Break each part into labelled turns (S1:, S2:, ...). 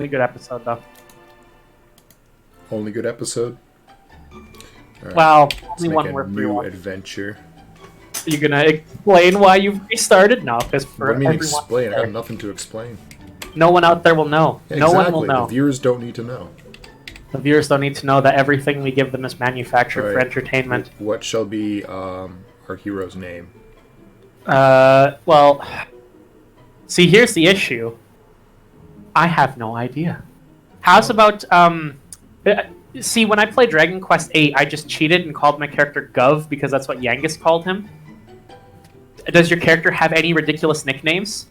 S1: good episode, though.
S2: Only good episode? Right.
S1: Well,
S2: Let's
S1: only
S2: make
S1: one
S2: a
S1: worth
S2: new
S1: rewatching.
S2: adventure.
S1: Are you gonna explain why you've restarted? No, because for
S2: What do you mean
S1: everyone
S2: explain? I
S1: there,
S2: have nothing to explain.
S1: no one out there will know.
S2: Yeah,
S1: no
S2: exactly.
S1: one will know.
S2: The viewers don't need to know.
S1: The viewers don't need to know that everything we give them is manufactured for
S2: Right.
S1: entertainment.
S2: What shall be our hero's name?
S1: Well, see, here's the issue. I have no idea. How's about, see, when I play Dragon Quest VIII, I just cheated and called my character Gov because that's what Yangus called him. Does your character have any ridiculous nicknames?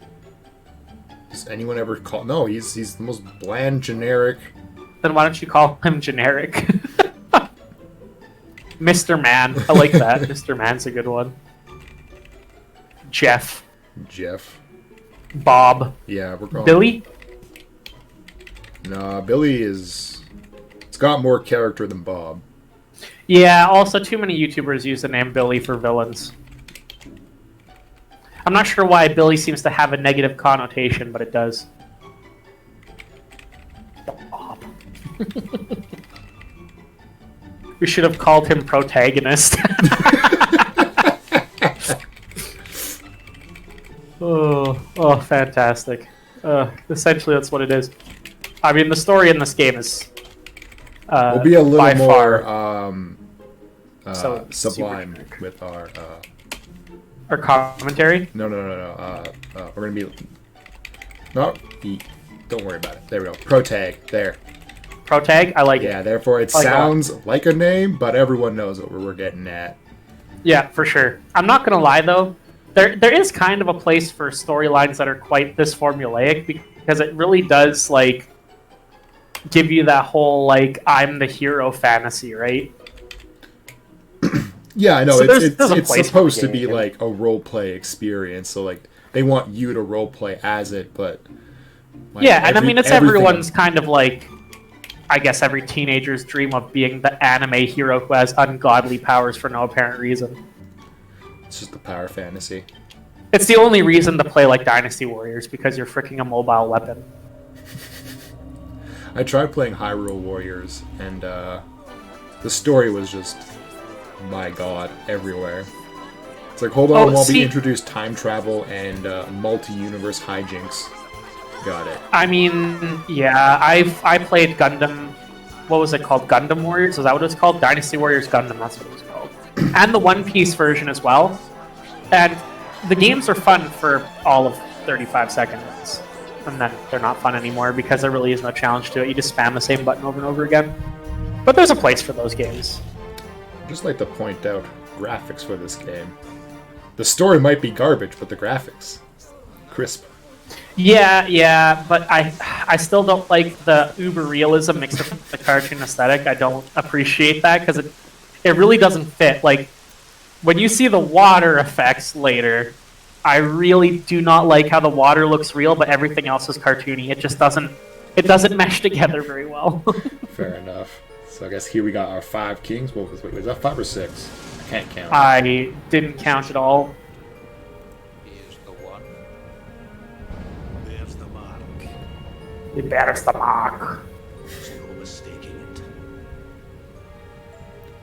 S2: Does anyone ever call? No, he's the most bland, generic.
S1: Then why don't you call him generic? Mr. Man. I like that. Mr. Man's a good one. Jeff.
S2: Jeff.
S1: Bob.
S2: Yeah, we're going.
S1: Billy?
S2: Nah, Billy is. It's got more character than Bob.
S1: Yeah, also too many YouTubers use the name Billy for villains. I'm not sure why Billy seems to have a negative connotation, but it does. Bob. We should have called him Protagonist. Oh, fantastic. Essentially, that's what it is. I mean, the story in this game is
S2: We'll be a little
S1: by
S2: more
S1: So,
S2: sublime
S1: super
S2: with our.
S1: or commentary.
S2: No. We're gonna be. No, don't worry about it. There we go. Protag. There.
S1: Protag, I like it.
S2: Yeah. Therefore, it
S1: I like
S2: sounds like a name, but everyone knows what we're getting at.
S1: Yeah, for sure. I'm not gonna lie though, there is kind of a place for storylines that are quite this formulaic because it really does like give you that whole like I'm the hero fantasy, right?
S2: Yeah, I know.
S1: So
S2: It's
S1: there's a place
S2: supposed
S1: for
S2: to
S1: the
S2: be
S1: game.
S2: like a role play experience. So like they want you to role play as it, but like,
S1: Yeah, and I mean it's
S2: everything-
S1: everyone's kind of like, I guess every teenager's dream of being the anime hero who has ungodly powers for no apparent reason.
S2: It's just the power fantasy.
S1: It's the only reason to play like Dynasty Warriors because you're freaking a mobile weapon.
S2: I tried playing Hyrule Warriors, and the story was just, my god, everywhere. It's like, hold on while we introduce time travel and multi-universe hijinks. Got it.
S1: I mean, yeah, I played Gundam. What was it called? Gundam Warriors? Is that what it's called? Dynasty Warriors Gundam. That's what it was called. And the One Piece version as well. And the games are fun for all of 35 seconds, and then they're not fun anymore because there really is no challenge to it. You just spam the same button over and over again. But there's a place for those games.
S2: I'd just like to point out graphics for this game. The story might be garbage, but the graphics, crisp.
S1: Yeah, but I still don't like the uber realism mixed with the cartoon aesthetic. I don't appreciate that because it really doesn't fit. Like when you see the water effects later, I really do not like how the water looks real, but everything else is cartoony. It just doesn't mesh together very well.
S2: Fair enough. So I guess here we got our 5 kings. What was that 5 or 6? I can't count.
S1: I didn't count at all.
S3: Here's the one. There's the mark.
S1: There's the mark.
S3: There's no mistaking it.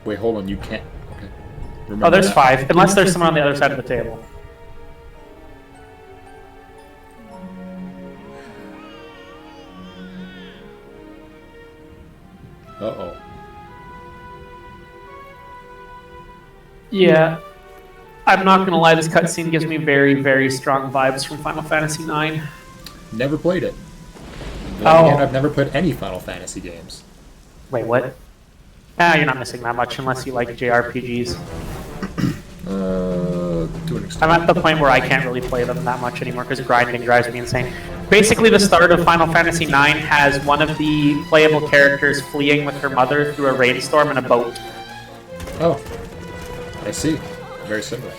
S2: Wait, hold on. You can't. Okay. Remember
S1: Oh, there's
S2: that?
S1: 5, unless there's someone on the other side of the table.
S2: Uh-oh.
S1: Yeah. I'm not gonna lie, this cutscene gives me very, very strong vibes from Final Fantasy IX.
S2: Never played it.
S1: Oh.
S2: And I've never played any Final Fantasy games.
S1: Wait, what? Ah, you're not missing that much unless you like JRPGs.
S2: To an extent.
S1: I'm at the point where I can't really play them that much anymore because grinding drives me insane. Basically, the start of Final Fantasy IX has one of the playable characters fleeing with her mother through a rainstorm in a boat.
S2: Oh. I see. Very similar.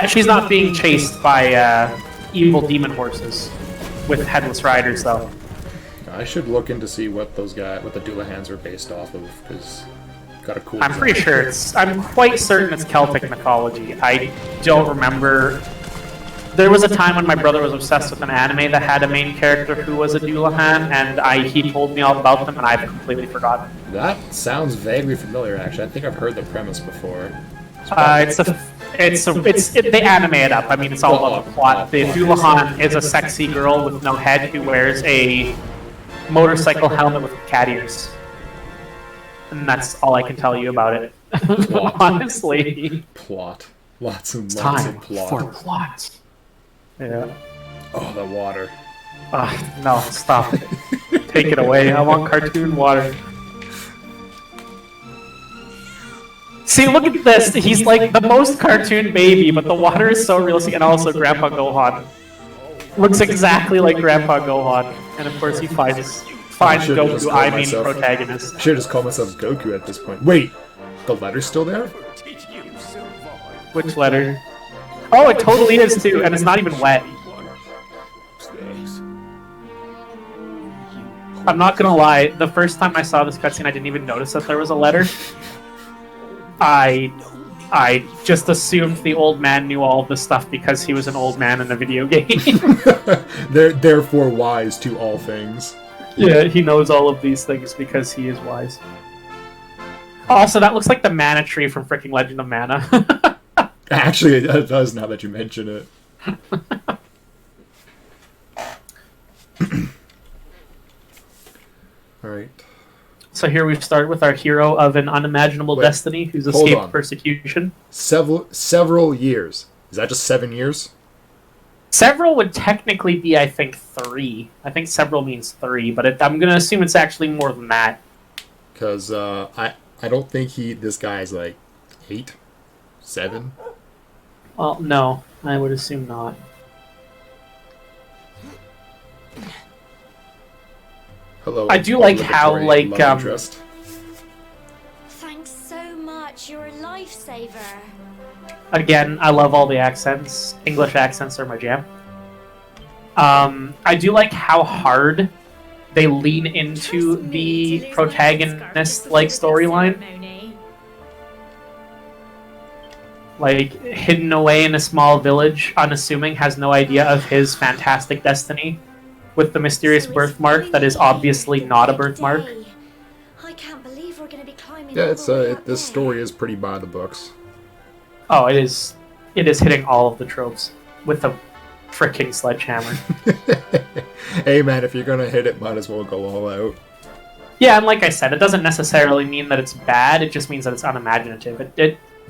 S1: She's not being chased by evil demon horses with headless riders, though.
S2: I should look into see what the Doolahans are based off of, because got a cool
S1: I'm pretty sure I'm quite certain it's Celtic mythology. I don't remember there was a time when my brother was obsessed with an anime that had a main character who was a Doulahan, and he told me all about them, and I've completely forgotten.
S2: That sounds vaguely familiar, actually. I think I've heard the premise before.
S1: They anime it up. I mean, it's all about the plot. The Doulahan is a sexy girl with no head who wears a motorcycle helmet with cat ears. And that's all I can tell you about it. Honestly.
S2: Plot. Lots and lots
S1: Time
S2: of plot.
S1: for plot. Yeah.
S2: Oh, the water.
S1: No, stop. Take it away. I want cartoon water. See, look at this. He's like the most cartoon baby, but the water is so realistic, and also Grandpa Gohan. Looks exactly like Grandpa Gohan. And of course he finds Goku, I mean protagonist.
S2: I should just call myself Goku at this point. Wait, the letter's still there?
S1: Which letter? Oh, it totally is too, and it's not even wet. I'm not gonna lie, the first time I saw this cutscene I didn't even notice that there was a letter. I just assumed the old man knew all of this stuff because he was an old man in a video game.
S2: They're therefore wise to all things.
S1: Yeah, he knows all of these things because he is wise. Also, that looks like the mana tree from freaking Legend of Mana.
S2: Actually, it does now that you mention it. Alright.
S1: So here we've started with our hero of an unimaginable destiny who's escaped persecution.
S2: Several years. Is that just 7 years?
S1: Several would technically be, I think, 3. I think several means 3, but I'm going to assume it's actually more than that.
S2: Because I don't think this guy's like 8, 7.
S1: Well, no, I would assume not.
S2: Hello.
S1: I do like how, like,
S2: interest.
S4: Thanks so much. You're a lifesaver.
S1: Again, I love all the accents. English accents are my jam. I do like how hard they lean into the protagonist-like storyline. Like, hidden away in a small village, unassuming, has no idea of his fantastic destiny, with the mysterious birthmark that is obviously not a birthmark.
S4: I can't believe we're going to be climbing.
S2: Yeah, this story is pretty by the books.
S1: Oh, it is hitting all of the tropes with a freaking sledgehammer.
S2: Hey man, if you're gonna hit it, might as well go all out.
S1: Yeah, and like I said, it doesn't necessarily mean that it's bad, it just means that it's unimaginative.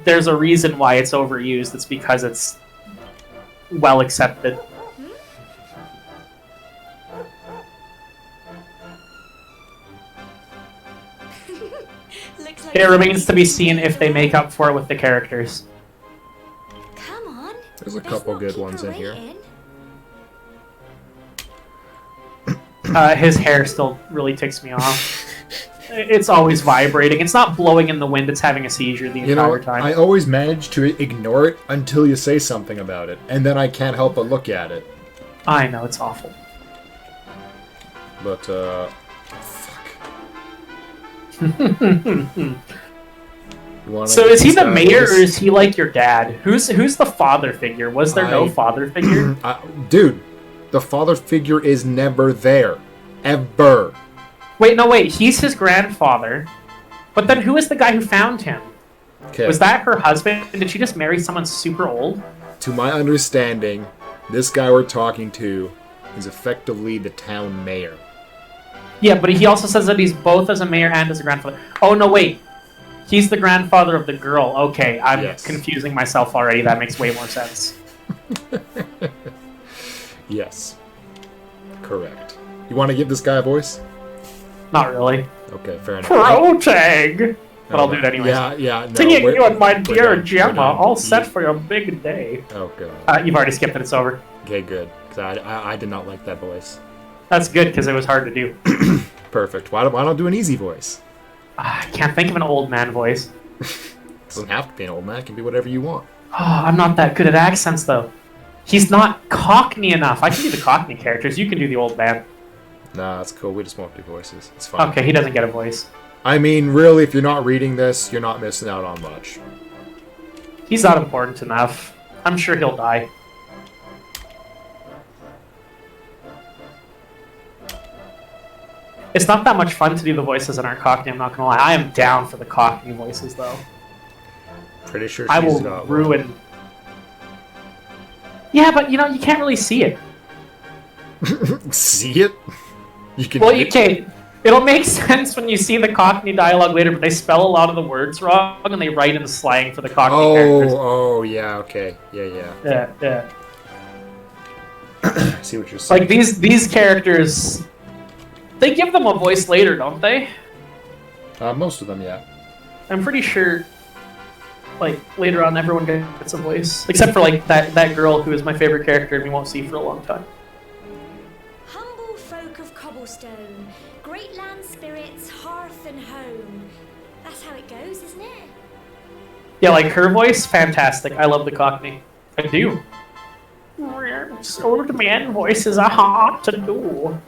S1: There's a reason why it's overused, it's because it's well accepted.
S4: Looks like
S1: It remains to be seen if they make up for it with the characters.
S4: Come on.
S2: There's a couple good ones in here.
S1: His hair still really ticks me off. It's always vibrating. It's not blowing in the wind, it's having a seizure the entire time.
S2: I always manage to ignore it until you say something about it, and then I can't help but look at it.
S1: I know, it's awful.
S2: But, fuck.
S1: So is he the mayor, or is he like your dad? Who's the father figure? Was there no father figure?
S2: Dude, the father figure is never there. Ever.
S1: Wait, he's his grandfather. But then who is the guy who found him?
S2: Okay.
S1: Was that her husband? Did she just marry someone super old?
S2: To my understanding, this guy we're talking to is effectively the town mayor.
S1: Yeah, but he also says that he's both as a mayor and as a grandfather. Oh, no, wait. He's the grandfather of the girl. Okay, I'm confusing myself already. That makes way more sense.
S2: Yes. Correct. You want to give this guy a voice?
S1: Not really.
S2: Okay, fair enough.
S1: Protag! But I'll do it anyways.
S2: Yeah, no.
S1: Singing you and my dear Gemma, all set for your big day.
S2: Oh, God.
S1: You've already skipped it, it's over.
S2: Okay, good. Because I did not like that voice.
S1: That's good, because it was hard to do.
S2: Perfect. Why don't do an easy voice?
S1: I can't think of an old man voice.
S2: Doesn't have to be an old man. It can be whatever you want.
S1: Oh, I'm not that good at accents, though. He's not Cockney enough. I can do the Cockney characters. You can do the old man.
S2: Nah, that's cool. We just won't do voices. It's fine.
S1: Okay, he doesn't get a voice.
S2: I mean, really, if you're not reading this, you're not missing out on much.
S1: He's not important enough. I'm sure he'll die. It's not that much fun to do the voices in our Cockney, I'm not gonna lie. I am down for the Cockney voices, though.
S2: Pretty sure
S1: I
S2: she's
S1: will
S2: got one.
S1: ruin... Yeah, but, you know, you can't really see it.
S2: See it? You can.
S1: Well, you can't. It'll make sense when you see the Cockney dialogue later, but they spell a lot of the words wrong, and they write in slang for the Cockney characters.
S2: Oh, yeah, okay. Yeah.
S1: Yeah.
S2: I see what you're saying.
S1: Like, these characters... They give them a voice later, don't they?
S2: Most of them, yeah.
S1: I'm pretty sure, like, later on everyone gets a voice. Except for, like, that girl who is my favorite character and we won't see for a long time.
S4: Humble folk of cobblestone, great land spirits, hearth and home. That's how it goes, isn't it?
S1: Yeah, like, her voice, fantastic. I love the Cockney. I do. Old man voices are hard to do.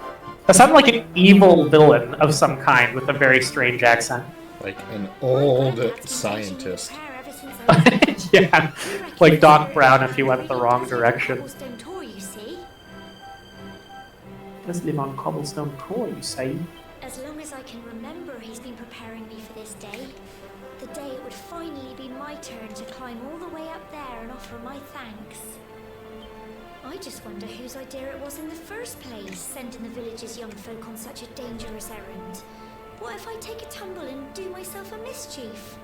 S1: That sounded like an evil villain of some kind with a very strange accent.
S2: Like an old scientist.
S1: Yeah, like Doc Brown if he went the wrong direction.
S4: Cobblestone tour, you see.
S1: Let's live on cobblestone core, you say?
S4: As long as I can remember, he's been preparing me for this day. The day it would finally be my turn to climb all the way up there and offer my thanks. I just wonder whose idea it was in the first place, sending the village's young folk on such a dangerous errand. What if I take a tumble and do myself a mischief?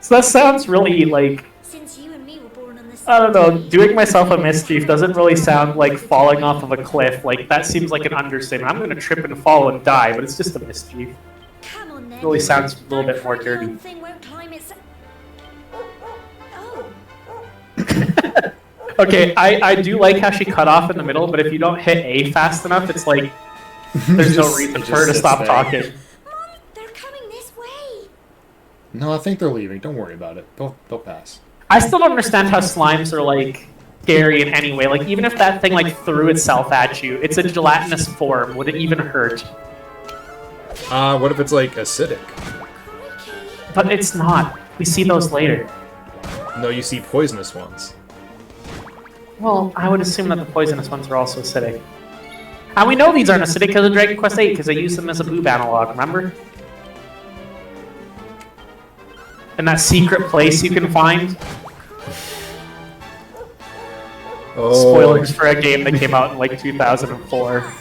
S1: So that sounds really like...
S4: Since you and me were born on the same
S1: I don't know,
S4: day,
S1: doing myself a mischief doesn't really sound like falling off of a cliff. Like, that seems like an understatement. I'm gonna trip and fall and die, but it's just a mischief.
S4: Come on then.
S1: Really sounds a little
S4: That
S1: bit more
S4: craggy
S1: dirty.
S4: old thing won't climb its... Oh.
S1: Okay, I do like how she cut off in the middle, but if you don't hit A fast enough, it's like, there's no reason for her to stop talking.
S4: Mom, they're coming this way.
S2: No, I think they're leaving. Don't worry about it. They'll pass.
S1: I still don't understand how slimes are, like, scary in any way. Like, even if that thing, like, threw itself at you, it's a gelatinous form. Would it even hurt?
S2: What if it's like acidic?
S4: Crikey.
S1: But it's not. We see those later.
S2: No, you see poisonous ones.
S1: Well, I would assume that the poisonous ones are also acidic. And we know these aren't acidic because of Dragon Quest VIII, because they use them as a boob analog, remember? In that secret place you can find.
S2: Oh,
S1: Spoilers for a game that came out in like 2004.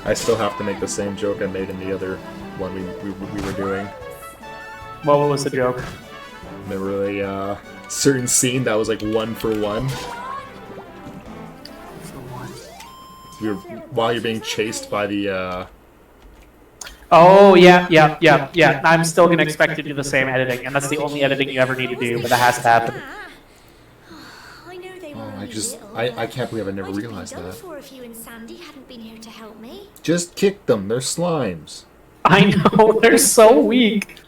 S2: I still have to make the same joke I made in the other one we were doing.
S1: What was the joke?
S2: Remember a certain scene that was like 1 for 1? While you're being chased by the
S1: Oh, yeah. I'm still gonna expect to do the same editing, and that's the only editing you ever need to do, but that has to happen.
S4: I know they were
S2: Oh,
S4: only little,
S2: I can't believe I never
S4: I'd have been
S2: realized
S4: done
S2: that.
S4: for if you and Sandy hadn't been here to help me.
S2: Just kick them. They're slimes.
S1: I know, they're so weak.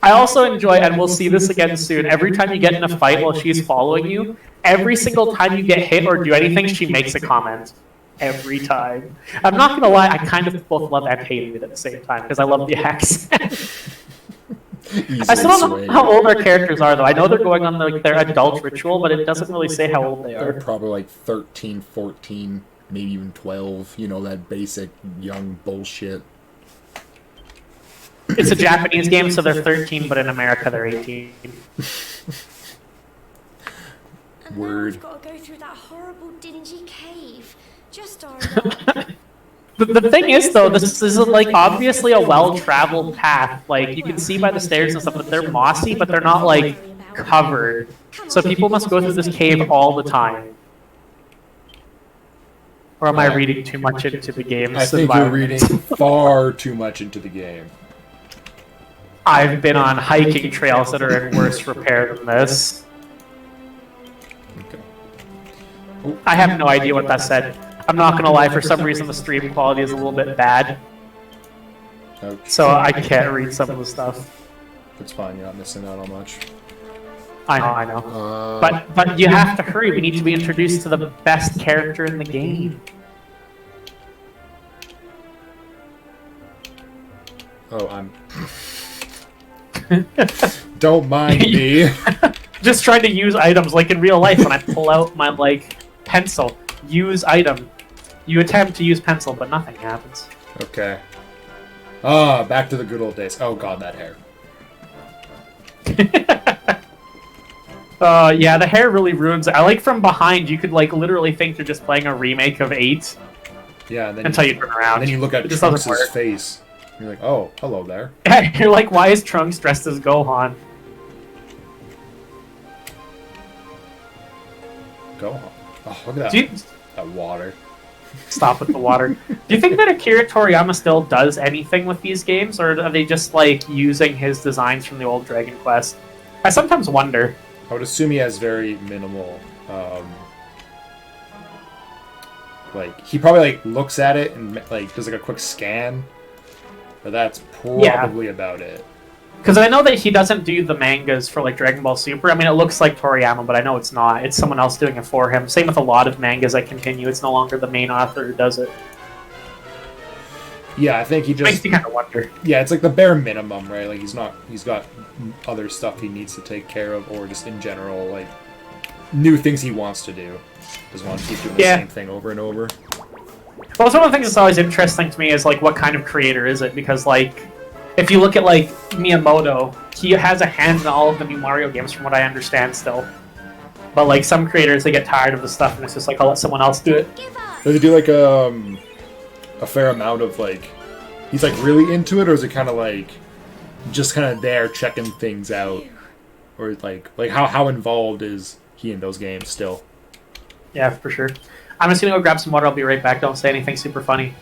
S1: I also enjoy, and we'll see this again soon, every time you get in a fight while she's following you, every single time you get hit or do anything, she makes a comment. Every time. I'm not gonna lie, I kind of both love and hate it at the same time, because I love the accent. I still don't know how old our characters are, though. I know they're going on like their adult ritual, but it doesn't really say how old they
S2: They're
S1: are.
S2: probably like 13, 14, maybe even 12. You know, that basic young bullshit.
S1: It's a Japanese game, so they're 13, but in America they're 18.
S4: And
S2: Word.
S4: now we've got to go through that horrible, dingy cave. Just our luck.
S1: The thing is, though, this is like obviously a well-traveled path. Like, you can see by the stairs and stuff that they're mossy, but they're not, like, covered. So people must go through this cave all the time. Or am I reading too much into the game's
S2: I think you're reading
S1: environment?
S2: far too much into the game.
S1: I've been on hiking trails that are in worse repair than this.
S2: Okay.
S1: I have no idea what that said. I'm not gonna lie, for some reason the stream quality is a little bit bad,
S2: Okay.
S1: so I can't read some of the stuff.
S2: It's fine. You're not missing out on much.
S1: I know. But you have to hurry. We need to be introduced to the best character in the game.
S2: Oh, I'm. Don't mind me.
S1: Just trying to use items like in real life when I pull out my like pencil. Use item. You attempt to use pencil, but nothing happens.
S2: Okay. Ah, back to the good old days. Oh god, that hair.
S1: Yeah, the hair really ruins it. I like from behind, you could like literally think you're just playing a remake of 8
S2: Yeah, and then
S1: until you turn around.
S2: and then you look at
S1: It just doesn't
S2: Trunks'
S1: work.
S2: face. And you're like, oh, hello there.
S1: You're like, why is Trunks dressed as Gohan?
S2: Go on. Oh, look at
S1: Do you,
S2: that water.
S1: stop with the water. Do you think that Akira Toriyama still does anything with these games, or are they just like using his designs from the old Dragon Quest? I sometimes wonder.
S2: I would assume he has very minimal, like, he probably, like, looks at it and, like, does, like, a quick scan, but that's probably about it.
S1: Because I know that he doesn't do the mangas for like Dragon Ball Super. I mean, it looks like Toriyama, but I know it's not. It's someone else doing it for him. Same with a lot of mangas that continue. It's no longer the main author who does it.
S2: Yeah, I think he
S1: Makes
S2: just,
S1: you kind of wonder.
S2: yeah, it's like the bare minimum, right? Like, he's got other stuff he needs to take care of, or just in general, like, new things he wants to do. Doesn't want to keep doing the
S1: Yeah.
S2: same thing over and over.
S1: Well, it's one of the things that's always interesting to me is like, what kind of creator is it? Because like, if you look at like Miyamoto, he has a hand in all of the new Mario games, from what I understand still. But like some creators, they get tired of the stuff, and it's just like, I'll let someone else do it.
S4: Give up!
S2: Does he do, like, a fair amount of, like, he's, like, really into it, or is it kind of, like, just kind of there checking things out? Or, like how involved is he in those games still?
S1: Yeah, for sure. I'm just gonna go grab some water. I'll be right back. Don't say anything super funny.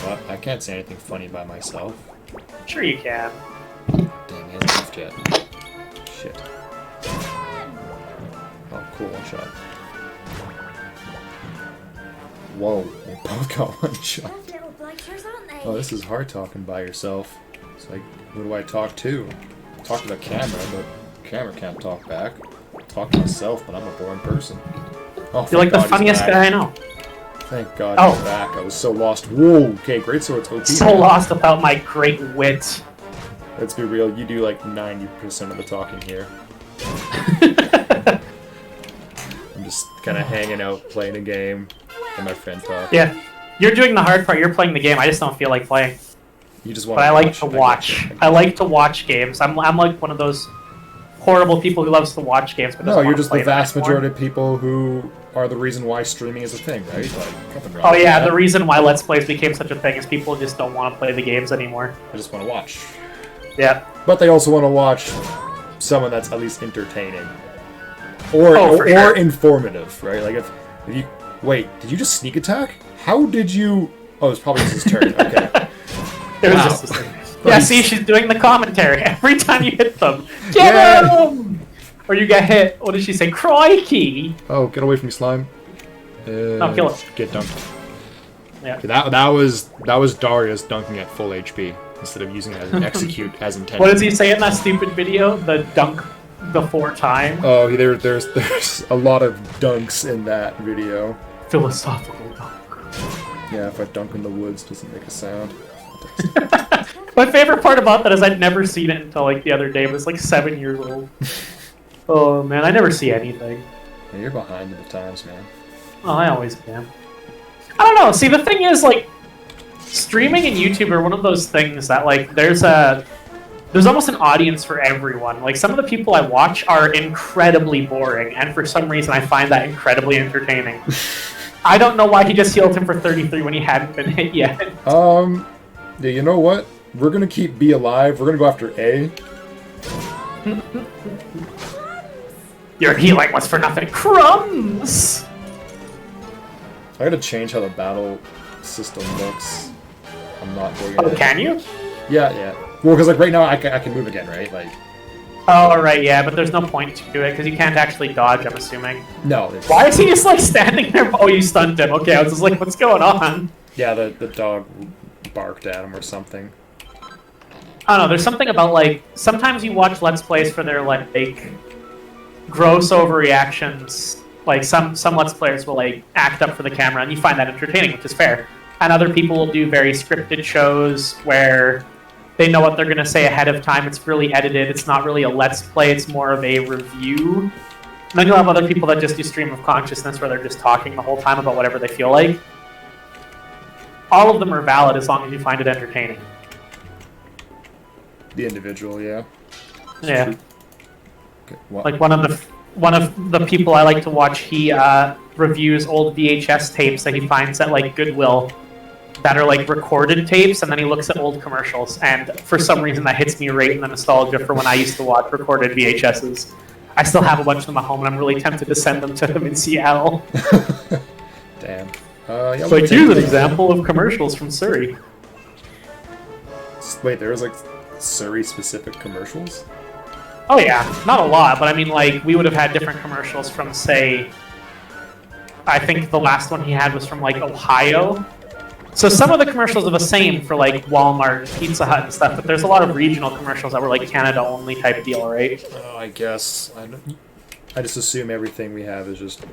S2: Well, I can't say anything funny by myself.
S1: Sure you can.
S2: Dang, he hasn't left yet. Shit. Oh, cool, one shot. Whoa, we both got one shot.
S4: Love little blighters, aren't they?
S2: Oh, this is hard talking by yourself. It's like, who do I talk to? Talk to the camera, but the camera can't talk back. Talk to myself, but I'm a boring person. Oh,
S1: You're like the
S2: thank God he's
S1: funniest
S2: back.
S1: guy I know.
S2: Thank God
S1: Oh.
S2: he's back. I was so lost. Whoa, okay, great sword's OP.
S1: So
S2: man.
S1: lost without my great wit.
S2: Let's be real, you do like 90% of the talking here. I'm just kind of hanging out, playing a game, and my friend talk.
S1: Yeah, you're doing the hard part. You're playing the game. I just don't feel like playing.
S2: You just want
S1: But I like to
S2: I
S1: watch.
S2: get you.
S1: I like to watch games. I'm like one of those horrible people who loves to watch games, but
S2: No,
S1: doesn't
S2: you're
S1: want
S2: just
S1: to play
S2: the
S1: them
S2: vast
S1: anymore.
S2: majority of people who are the reason why streaming is a thing, right? Like, nothing wrong
S1: Oh
S2: with
S1: yeah,
S2: that.
S1: the reason why Let's Plays became such a thing is people just don't want to play the games anymore.
S2: I just want to watch.
S1: Yeah.
S2: But they also want to watch someone that's at least entertaining. Or,
S1: Oh, for sure.
S2: informative, right? Like if you... Wait, did you just sneak attack? How did you... Oh, it's probably just his turn. Okay.
S1: It was
S2: Wow.
S1: just this thing. Yeah, see, she's doing the commentary every time you hit them. Get
S2: Yeah.
S1: him! Or you get hit. What did she say? Crikey!
S2: Oh, get away from me, slime.
S1: No, kill it.
S2: Get dunked.
S1: Yeah.
S2: Okay, that was Darius dunking at full HP instead of using it as an execute as intended.
S1: What does he say in that stupid video? The dunk before time?
S2: Oh, there's a lot of dunks in that video.
S1: Philosophical dunk.
S2: Yeah, if I dunk in the woods, doesn't make a sound.
S1: My favorite part about that is I'd never seen it until like the other day. I was like 7 years old. Oh man, I never see anything.
S2: Yeah, you're behind in the times, man.
S1: Oh, I always am. I don't know. See, the thing is, like, streaming and YouTube are one of those things that, like, there's almost an audience for everyone. Like, some of the people I watch are incredibly boring, and for some reason I find that incredibly entertaining. I don't know why he just healed him for 33 when he hadn't been hit yet.
S2: Yeah, you know what? We're gonna keep B alive. We're gonna go after A.
S1: Your healing was for nothing. Crumbs!
S2: I gotta change how the battle system looks. I'm not doing
S1: Oh,
S2: it.
S1: can you?
S2: Yeah. Well, because like right now I can move again, right? Like,
S1: Oh, right, yeah, but there's no point to it, because you can't actually dodge, I'm assuming.
S2: no. It's,
S1: Why is he just, like, standing there? Oh, you stunned him. Okay, I was just like, what's going on?
S2: Yeah, the dog barked at him or something.
S1: I don't know, there's something about, like, sometimes you watch Let's Plays for their, like, gross overreactions. Like, some Let's Players will, like, act up for the camera, and you find that entertaining, which is fair. And other people will do very scripted shows where they know what they're going to say ahead of time. It's really edited. It's not really a Let's Play. It's more of a review. And then you'll have other people that just do stream of consciousness where they're just talking the whole time about whatever they feel like. All of them are valid as long as you find it entertaining.
S2: The individual, yeah.
S1: Yeah.
S2: Okay, what?
S1: Like one of the people I like to watch, he reviews old VHS tapes that he finds at like Goodwill that are like recorded tapes, and then he looks at old commercials, and for some reason that hits me right in the nostalgia for when I used to watch recorded VHSs. I still have a bunch of them at home, and I'm really tempted to send them to him in Seattle.
S2: Damn. Yeah,
S1: So like, here's an example of commercials from Surrey.
S2: Wait, there was like Surrey-specific commercials?
S1: Oh yeah, not a lot, but I mean, like, we would have had different commercials from, say, I think the last one he had was from, like, Ohio. So some of the commercials are the same for, like, Walmart, Pizza Hut and stuff, but there's a lot of regional commercials that were, like, Canada-only type deal, right?
S2: Oh, I guess. I just assume everything we have is just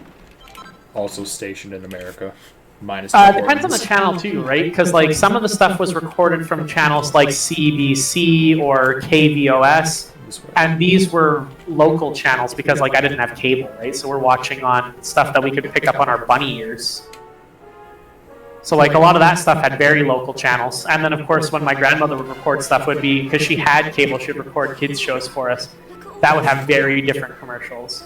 S2: also stationed in America. Minus the
S1: Depends on the channel, too, right? Because, like, some of the stuff was recorded from channels like CBC or KVOS. And these were local channels because, like, I didn't have cable, right? So we're watching on stuff that we could pick up on our bunny ears. So, like, a lot of that stuff had very local channels. And then, of course, when my grandmother would record stuff, would be, because she had cable, she would record kids' shows for us. That would have very different commercials.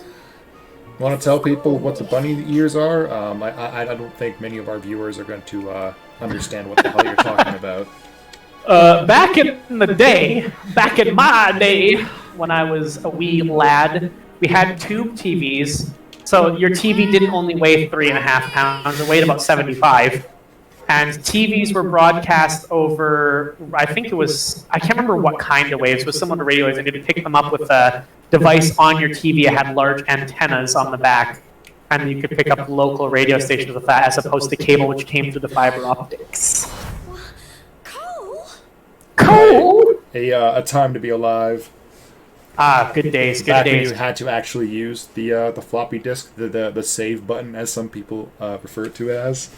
S2: Want to tell people what the bunny ears are? I don't think many of our viewers are going to understand what the hell you're talking about.
S1: Back in the day, back in my day, when I was a wee lad, we had tube TVs. So your TV didn't only weigh 3.5 pounds, it weighed about 75. And TVs were broadcast over, I think it was, I can't remember what kind of waves, it was similar to radio waves, and you'd pick them up with a device on your TV. It had large antennas on the back, and you could pick up local radio stations with that, as opposed to cable, which came through the fiber optics. Cool!
S2: A time to be alive.
S1: Ah, good days, good
S2: Back when
S1: days.
S2: you had to actually use the floppy disk, the save button, as some people refer to it as.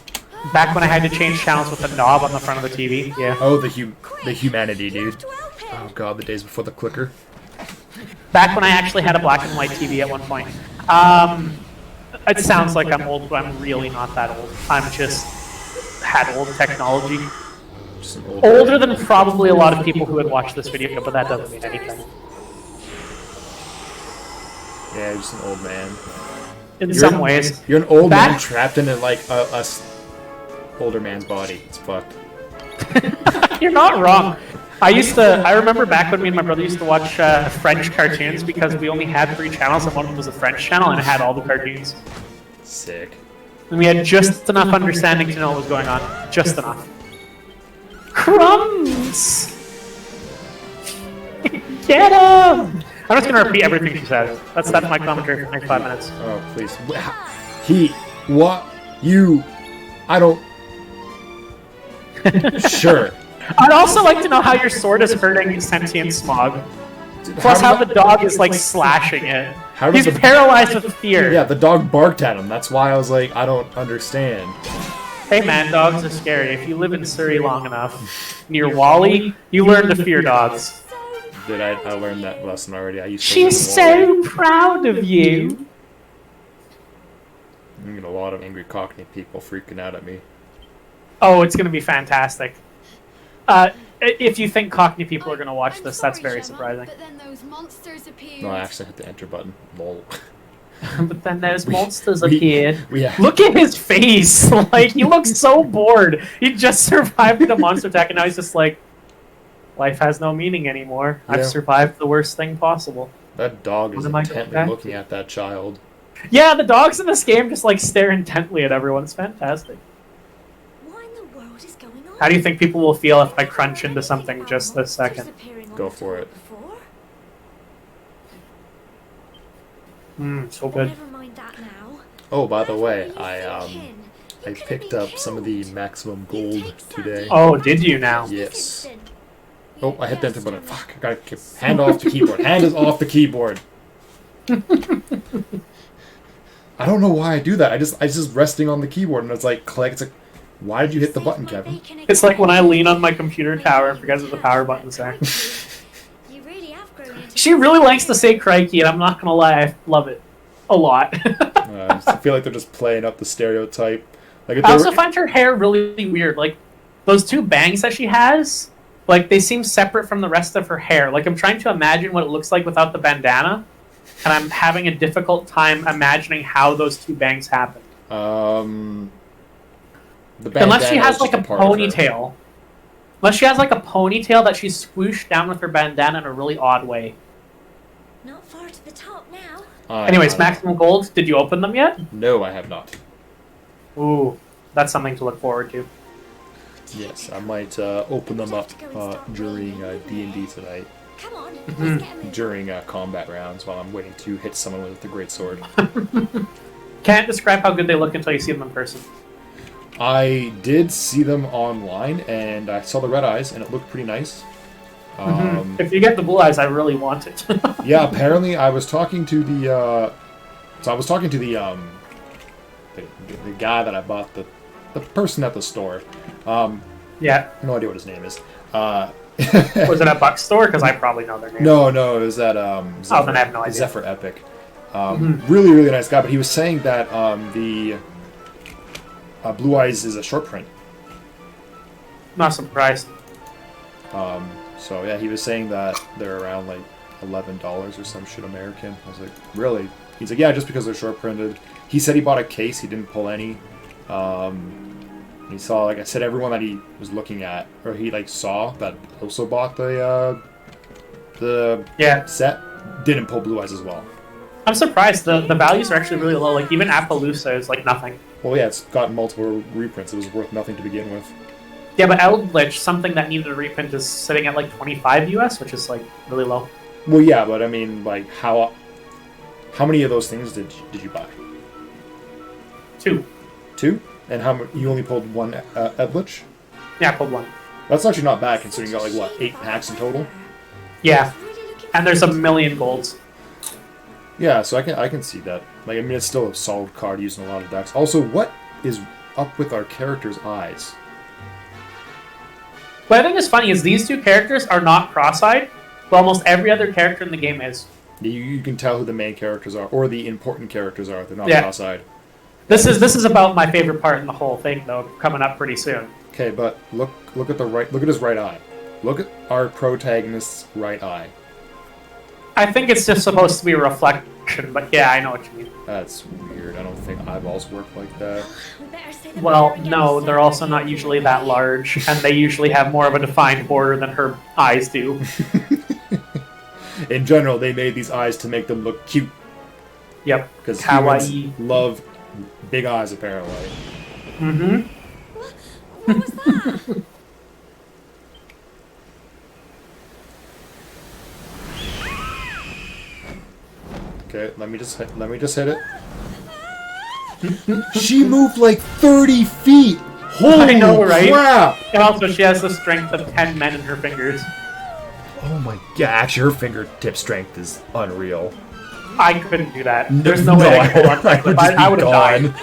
S1: Back when I had to change channels with a knob on the front of the TV, yeah.
S2: Oh, the humanity, dude. Oh god, the days before the clicker.
S1: Back when I actually had a black and white TV at one point. It sounds like I'm old, but I'm really not that old. I'm just had old technology.
S2: Just an old
S1: Older than probably a lot of people who would watch this video, but that doesn't mean anything.
S2: Yeah, just an old man.
S1: In some ways.
S2: You're an old man
S1: Back-
S2: trapped in like a older man's body. It's fucked.
S1: You're not wrong. I remember back when me and my brother used to watch French cartoons because we only had 3 channels and one of them was a French channel and it had all the cartoons.
S2: Sick.
S1: And we had just enough understanding to know what was going on. Just enough. Crumbs! Get him! I'm just gonna repeat everything she says. That's my commentary for the next 5 minutes.
S2: Oh, please. He, what, you, I don't... Sure.
S1: I'd also like to know how your sword is hurting sentient Smog. Plus how the dog is, like, slashing it.
S2: How does
S1: He's
S2: the-
S1: paralyzed with fear.
S2: Yeah, the dog barked at him. That's why I was like, I don't understand.
S1: Hey man, dogs are scary. If you live in Surrey long enough, near Wally, you learn to fear dogs.
S2: Did I learned that lesson already? I used to
S1: She's
S2: live in Wally.
S1: so proud of you.
S2: I'm getting a lot of angry Cockney people freaking out at me.
S1: Oh, it's gonna be fantastic. If you think Cockney people are gonna watch this, that's very surprising.
S5: But then those monsters appeared.
S2: No, I actually hit the enter button. Lol.
S1: But then those monsters
S2: we-
S1: appeared.
S2: We have,
S1: Look at his face! Like, he looks so bored. He just survived the monster attack, and now he's just like, life has no meaning anymore.
S2: Yeah.
S1: I've survived the worst thing possible.
S2: that dog is
S1: What am I
S2: intently
S1: going back
S2: looking at that child.
S1: Yeah, the dogs in this game just, like, stare intently at everyone. It's fantastic.
S4: What in the world is going on?
S1: How do you think people will feel if I crunch into something just this second?
S2: Go for it.
S1: So good.
S4: Never mind that now.
S2: Oh, by the way,
S4: Really
S2: I
S4: thinking?
S2: I
S4: You could have
S2: picked
S4: been
S2: up some of the
S4: killed.
S2: maximum
S4: You
S2: gold
S4: take
S2: today.
S4: that.
S1: Oh, did you now?
S2: Yes.
S4: Instant.
S2: Oh, I hit the enter button. Fuck, I gotta keep hand off the keyboard. Hand is off the keyboard. I don't know why I do that. I just resting on the keyboard and it's like click. It's like, why did you hit the button, Kevin?
S1: It's like when I lean on my computer tower and forget what the power button's there.
S4: You really have grown into
S1: She really likes to say crikey, and I'm not gonna lie, I love it. a lot.
S2: I feel like they're just playing up the stereotype. Like if
S1: I
S2: they
S1: also
S2: were,
S1: find her hair really weird. Like those two bangs that she has, like they seem separate from the rest of her hair. Like I'm trying to imagine what it looks like without the bandana, and I'm having a difficult time imagining how those two bangs happened. Unless she
S2: bandana
S1: has
S2: is
S1: like a
S2: just part of her.
S1: ponytail. Unless she has like a ponytail that she's swooshed down with her bandana in a really odd way.
S4: Not far to the top now.
S1: Anyways, Maximum Gold, did you open them yet?
S2: No, I have not.
S1: Ooh, that's something to look forward to.
S2: Yes, I might open them up during D&D tonight,
S4: Come on, let's get a move.
S2: during combat rounds while I'm waiting to hit someone with the great sword.
S1: Can't describe how good they look until you see them in person.
S2: I did see them online, and I saw the red eyes, and it looked pretty nice.
S1: If you get the blue eyes, I really want it.
S2: Yeah, apparently I was talking to the the guy that I bought the person at the store.
S1: Yeah.
S2: No idea what his name is.
S1: Was it a Buck store? Because I probably know their name.
S2: No, it was at Zephyr,
S1: then I have no idea.
S2: Zephyr Epic. Really nice guy, but he was saying that the Blue Eyes is a short print.
S1: Not surprised.
S2: So yeah, he was saying that they're around like $11 or some shit American. I was like, really? He's like, yeah, just because they're short printed. He said he bought a case. He didn't pull any. He saw, like I said, everyone that he was looking at, or he like saw that also bought the set, didn't pull Blue Eyes as well.
S1: I'm surprised. The values are actually really low. Like, even Appaloosa is like nothing.
S2: Well, yeah, it's got multiple reprints. It was worth nothing to begin with.
S1: Yeah, but Eldritch, something that needed a reprint, is sitting at like 25 US, which is like really low.
S2: Well, yeah, but I mean, like, how many of those things did you buy?
S1: 2.
S2: 2? And you only pulled one Eldritch?
S1: Yeah, I pulled 1.
S2: That's actually not bad considering you got like what, 8 packs in total?
S1: Yeah,
S4: Really looking
S1: and there's a million golds.
S2: Yeah, so I can see that. Like, I mean, it's still a solid card used in a lot of decks. Also, what is up with our characters' eyes?
S1: What I think is funny is these two characters are not cross-eyed, but almost every other character in the game is.
S2: You can tell who the main characters are, or the important characters are. They're not
S1: Yeah.
S2: cross-eyed.
S1: This is about my favorite part in the whole thing, though, coming up pretty soon.
S2: Okay, but look at look at his right eye. Look at our protagonist's right eye.
S1: I think it's just supposed to be a reflection, but yeah, I know what you mean.
S2: That's weird. I don't think eyeballs work like that.
S4: We better say the
S1: Well,
S4: prayer again
S1: no,
S4: soon.
S1: they're also not usually that large, and they usually have more of a defined border than her eyes do.
S2: In general, they made these eyes to make them look cute
S1: Yep.
S2: because
S1: Kawaii.
S2: humans love big eyes, apparently.
S1: Mm-hmm.
S4: What was that?
S2: Okay, let me just hit it. She moved like 30 feet. Holy
S1: I know, right?
S2: crap!
S1: And also, she has the strength of 10 men in her fingers.
S2: Oh my god! Actually, her fingertip strength is unreal.
S1: I couldn't do that. There's no way I could hold on to that clip. I would have died.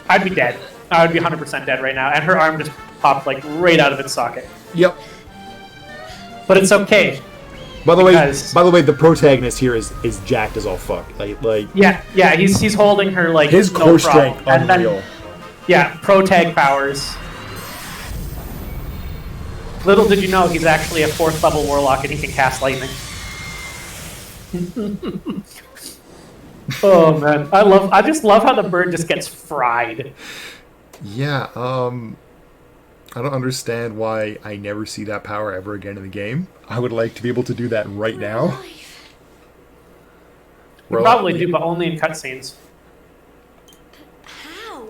S1: I'd be dead. I would be 100% dead right now. And her arm just popped like right out of its socket.
S2: Yep.
S1: But it's okay.
S2: By the
S1: Because-
S2: way, the protagonist here is jacked as all fuck. Like
S1: Yeah, he's holding her like
S2: his
S1: no
S2: core
S1: problem.
S2: strength
S1: And then-
S2: unreal.
S1: yeah, pro tag powers. Little did you know he's actually a 4th level warlock and he can cast lightning. Oh man, I just love how the bird just gets fried.
S2: Yeah. I don't understand why I never see that power ever again in the game. I would like to be able to do that right now.
S4: Alive.
S1: We
S2: Well,
S1: probably do, but only in cutscenes.
S4: How?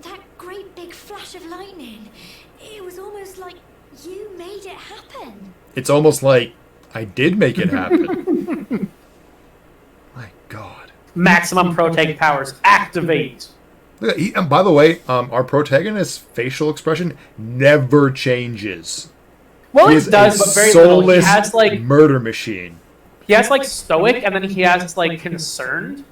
S4: That great big flash of lightning. It was almost like you made it happen.
S2: It's almost like I did make it happen. My God.
S1: Maximum pro tag powers activate.
S2: Look, and by the way, our protagonist's facial expression never changes.
S1: Well,
S2: He
S1: it
S2: is
S1: does,
S2: a
S1: but very little. He
S2: soulless
S1: has like
S2: murder machine.
S1: stoic, and then he has like concerned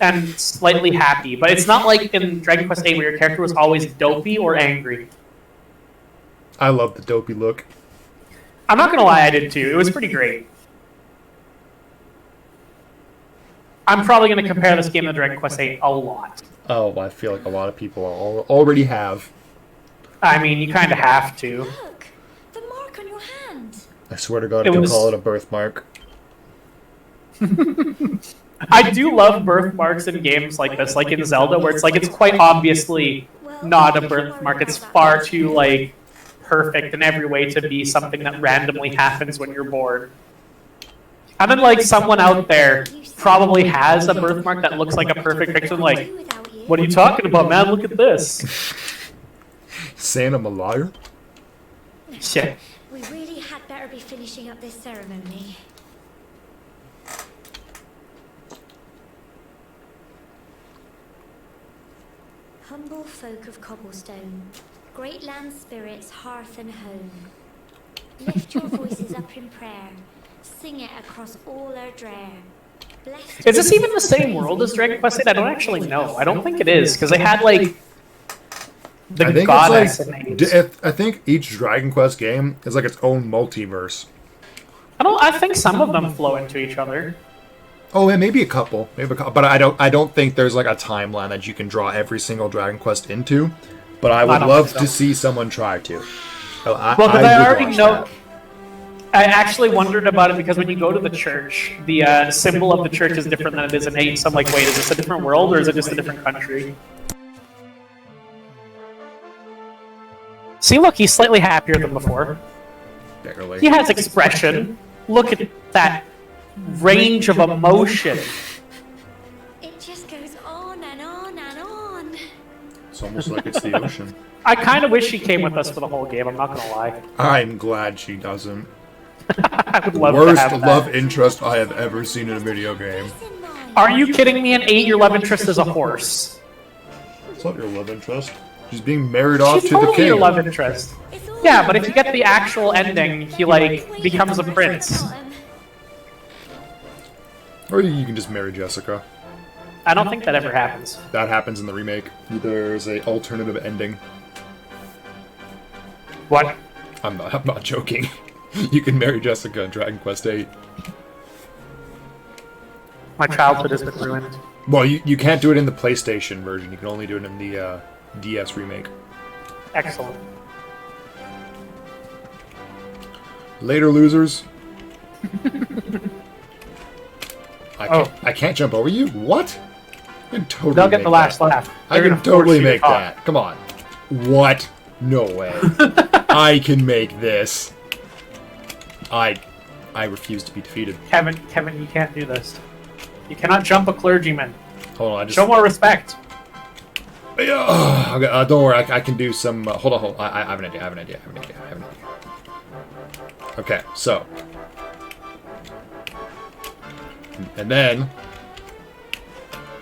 S1: and slightly happy. But it's not like in Dragon Quest VIII where your character was always dopey or angry.
S2: I love the dopey look.
S1: I'm not gonna lie, I did too. It was pretty great. I'm probably going to compare this game to Dragon Quest VIII a lot.
S2: Oh, I feel like a lot of people already have.
S1: I mean, you kind of have to.
S4: Look, the mark on your hand.
S2: I swear to God,
S1: It
S2: I can
S1: was-
S2: call it a birthmark.
S1: I do love birthmarks in games like this, like in Zelda, where it's like it's quite obviously not a birthmark. It's far too like perfect in every way to be something that randomly happens when you're born. And then like someone out there probably has a birthmark that looks like a perfect picture. Like, what are you talking about, man? Look at this.
S2: Saying I'm a liar?
S1: Shit.
S4: We really had better be finishing up this ceremony. Humble folk of Cobblestone, great land spirits, hearth and home. Lift your voices up in prayer, sing it across all our drear. Blessed
S1: Is this even the same world as Dragon Quest VIII? I don't actually know. I don't think it is, because they had like the
S2: I think
S1: goddess
S2: it's
S1: in
S2: like
S1: names.
S2: I think each Dragon Quest game is like its own multiverse.
S1: I think some of them flow into each other.
S2: Oh, yeah, maybe a couple, but I don't think there's like a timeline that you can draw every single Dragon Quest into. But I would
S1: don't
S2: love
S1: think so.
S2: to see someone try to. Oh,
S1: Well, because
S2: would
S1: I already
S2: watch
S1: know.
S2: that.
S1: I actually wondered about it because when you go to the church, the symbol of the church is different than it is in 8. So I'm like, wait, is this a different world or is it just a different country? See, look, he's slightly happier than before.
S2: Barely.
S1: He has expression. Look at that range of emotion.
S4: It just goes on and on and on.
S2: It's almost like it's the ocean.
S1: I kind of wish she came with us for the whole game. I'm not gonna lie.
S2: I'm glad she doesn't.
S1: I would love to
S2: Worst
S1: have that.
S2: love interest I have ever seen in a video game.
S4: Listen, mine.
S1: Are you kidding me? In 8, your love interest is a horse.
S2: It's not your love interest. She's being married off
S1: She's
S2: to the
S1: totally
S2: king.
S1: your love interest.
S4: It's all
S1: Yeah,
S4: right.
S1: but if you get the actual ending, he like becomes a prince.
S2: Or you can just marry Jessica.
S1: I don't think that ever happens.
S2: That happens in the remake. There's a alternative ending.
S1: What?
S2: I'm not joking. You can marry Jessica in Dragon Quest VIII.
S1: My childhood has been ruined.
S2: Well, you can't do it in the PlayStation version. You can only do it in the DS remake.
S1: Excellent.
S2: Later, losers.
S1: Oh.
S2: I can't jump over you? What? I can totally
S1: They'll get
S2: make
S1: the last
S2: that.
S1: laugh.
S2: I
S1: They're
S2: can
S1: gonna force
S2: totally
S1: you to
S2: make
S1: talk.
S2: that. Come on. What? No way. I can make this. I refuse to be defeated.
S1: Kevin, you can't do this. You cannot jump a clergyman.
S2: Hold on, I just...
S1: Show more respect.
S2: Yeah, okay, don't worry, I can do some... hold on. I have an idea. Okay, so... And then...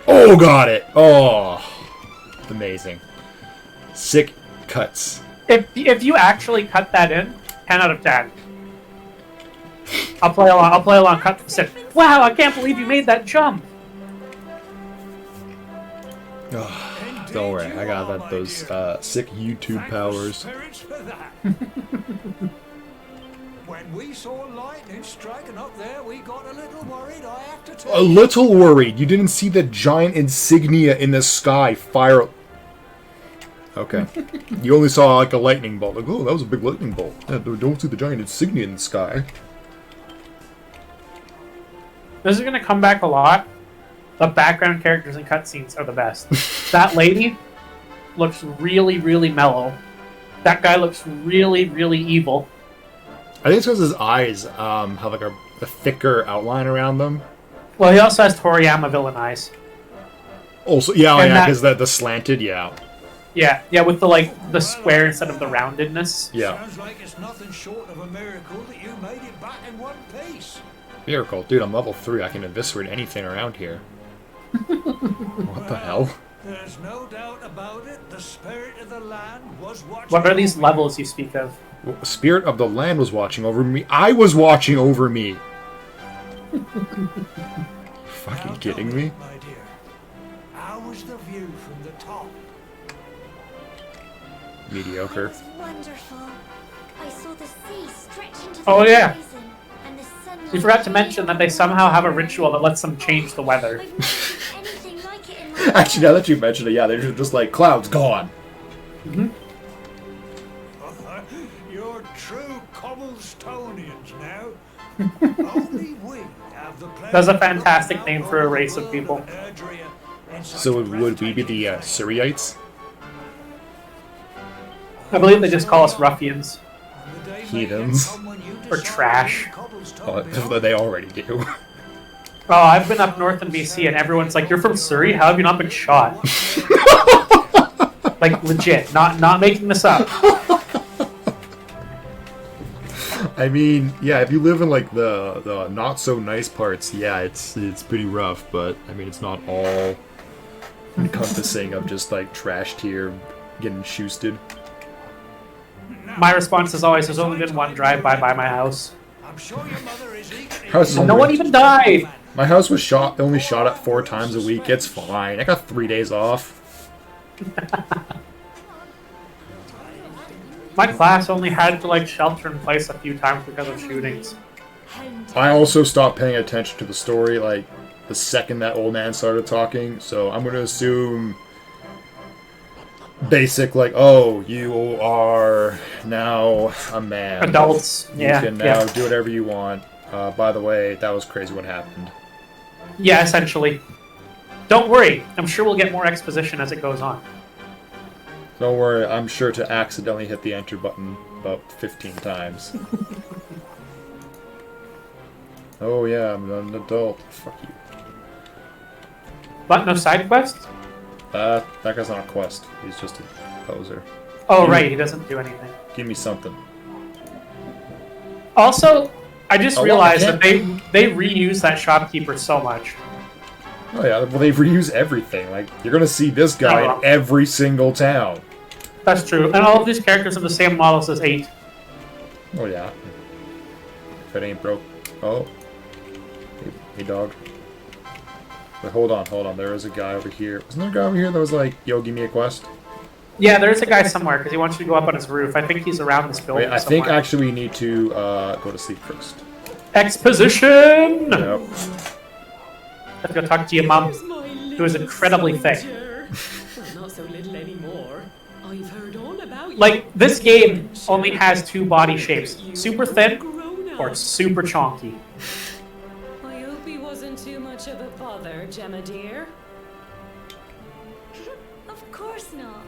S2: Oh, got it! Oh, amazing. Sick cuts.
S1: If you actually cut that in, 10 out of 10. I'll play along. Cut the sit. Wow, I can't believe you made that jump.
S2: Don't worry, I got those sick YouTube powers.
S3: Spirits for that. When we saw lightning striking up there, we got a little worried, I have to tell
S2: A little worried. You didn't see the giant insignia in the sky fire. Okay. You only saw like a lightning bolt. Like, oh, that was a big lightning bolt. Yeah, don't see the giant insignia in the sky.
S1: This is gonna come back a lot. The background characters and cutscenes are the best. That lady looks really, really mellow. That guy looks really, really evil.
S2: I think it's because his eyes have like a thicker outline around them.
S1: Well, he also has Toriyama villain eyes.
S2: Also, yeah,
S1: And that-
S2: because the slanted, yeah.
S1: Yeah, with the square instead of the roundedness.
S2: Yeah.
S3: Sounds like it's nothing short of a miracle that you made it back in one piece.
S2: Miracle. Dude, I'm level 3. I can eviscerate anything around here. What the hell?
S3: There's no doubt about it, the spirit of the land was watching.
S1: What are these
S3: over
S1: levels you speak of?
S2: Spirit of the land was watching over me. I was watching over me.
S3: you.
S2: Fucking
S3: Now
S2: kidding
S3: tell
S2: me?
S3: My dear, how was the view from the top?
S2: Mediocre.
S4: It was wonderful. I saw the sea stretch into the
S1: Oh, yeah.
S4: horizon, And the sunlight
S1: We forgot to mention that they somehow have a ritual that lets them change the weather.
S4: I've never seen anything like it in my
S2: Actually, now that you mention it, yeah, they're just like, clouds gone.
S3: You're true Cobblestonians now. Only we have the pleasure.
S1: That's a fantastic name for a race of people.
S2: So would we be the Syriites?
S1: I believe they just call us ruffians.
S2: Heathens.
S1: Or trash.
S2: Oh, they already do.
S1: Oh, I've been up north in BC and everyone's like, "You're from Surrey? How have you not been shot?" Like legit, not making this up.
S2: I mean, yeah, if you live in like the not so nice parts, yeah, it's pretty rough. But I mean, it's not all encompassing of just like trash tier getting shoosted.
S1: My response is always, "There's only been one drive-by by my house.
S3: I'm sure your mother is eager
S2: House is
S1: No
S2: only-
S1: one even died."
S2: My house was only shot at 4 times a week. It's fine. I got 3 days off.
S1: My class only had to like shelter in place a few times because of shootings.
S2: I also stopped paying attention to the story like the second that old man started talking. So I'm gonna assume basic like, oh, you are now a man.
S1: Adults, yeah,
S2: You can now
S1: yeah.
S2: do whatever you want. By the way, that was crazy what happened.
S1: Yeah, essentially. Don't worry, I'm sure we'll get more exposition as it goes on.
S2: Don't worry, I'm sure to accidentally hit the enter button about 15 times. Oh yeah, I'm an adult. Fuck you.
S1: But no side quests?
S2: That guy's on a quest. He's just a poser.
S1: Oh right, he doesn't do anything.
S2: Give me something.
S1: Also, I just
S2: Oh,
S1: realized
S2: well, I
S1: that they reuse that shopkeeper so much.
S2: Oh yeah, well they reuse everything. Like, you're gonna see this guy
S1: Oh.
S2: in every single town.
S1: That's true. And all of these characters are the same models as 8.
S2: Oh yeah. If it ain't broke. Oh. Hey dog. Wait, hold on. There is a guy over here. Wasn't there a guy over here that was like, yo, give me a quest?
S1: Yeah, there's a guy somewhere because he wants you to go up on his roof. I think he's around this building
S2: Wait, I think
S1: somewhere.
S2: actually we need to go to sleep first.
S1: Exposition!
S2: Yep.
S1: Let's go talk to your mum, who is incredibly thick.
S6: Well, not so little anymore. I've heard all about you.
S1: Like, this game only has 2 body shapes. Super thin or super chonky.
S6: I hope he wasn't too much of a bother, Gemma dear.
S4: Of course not.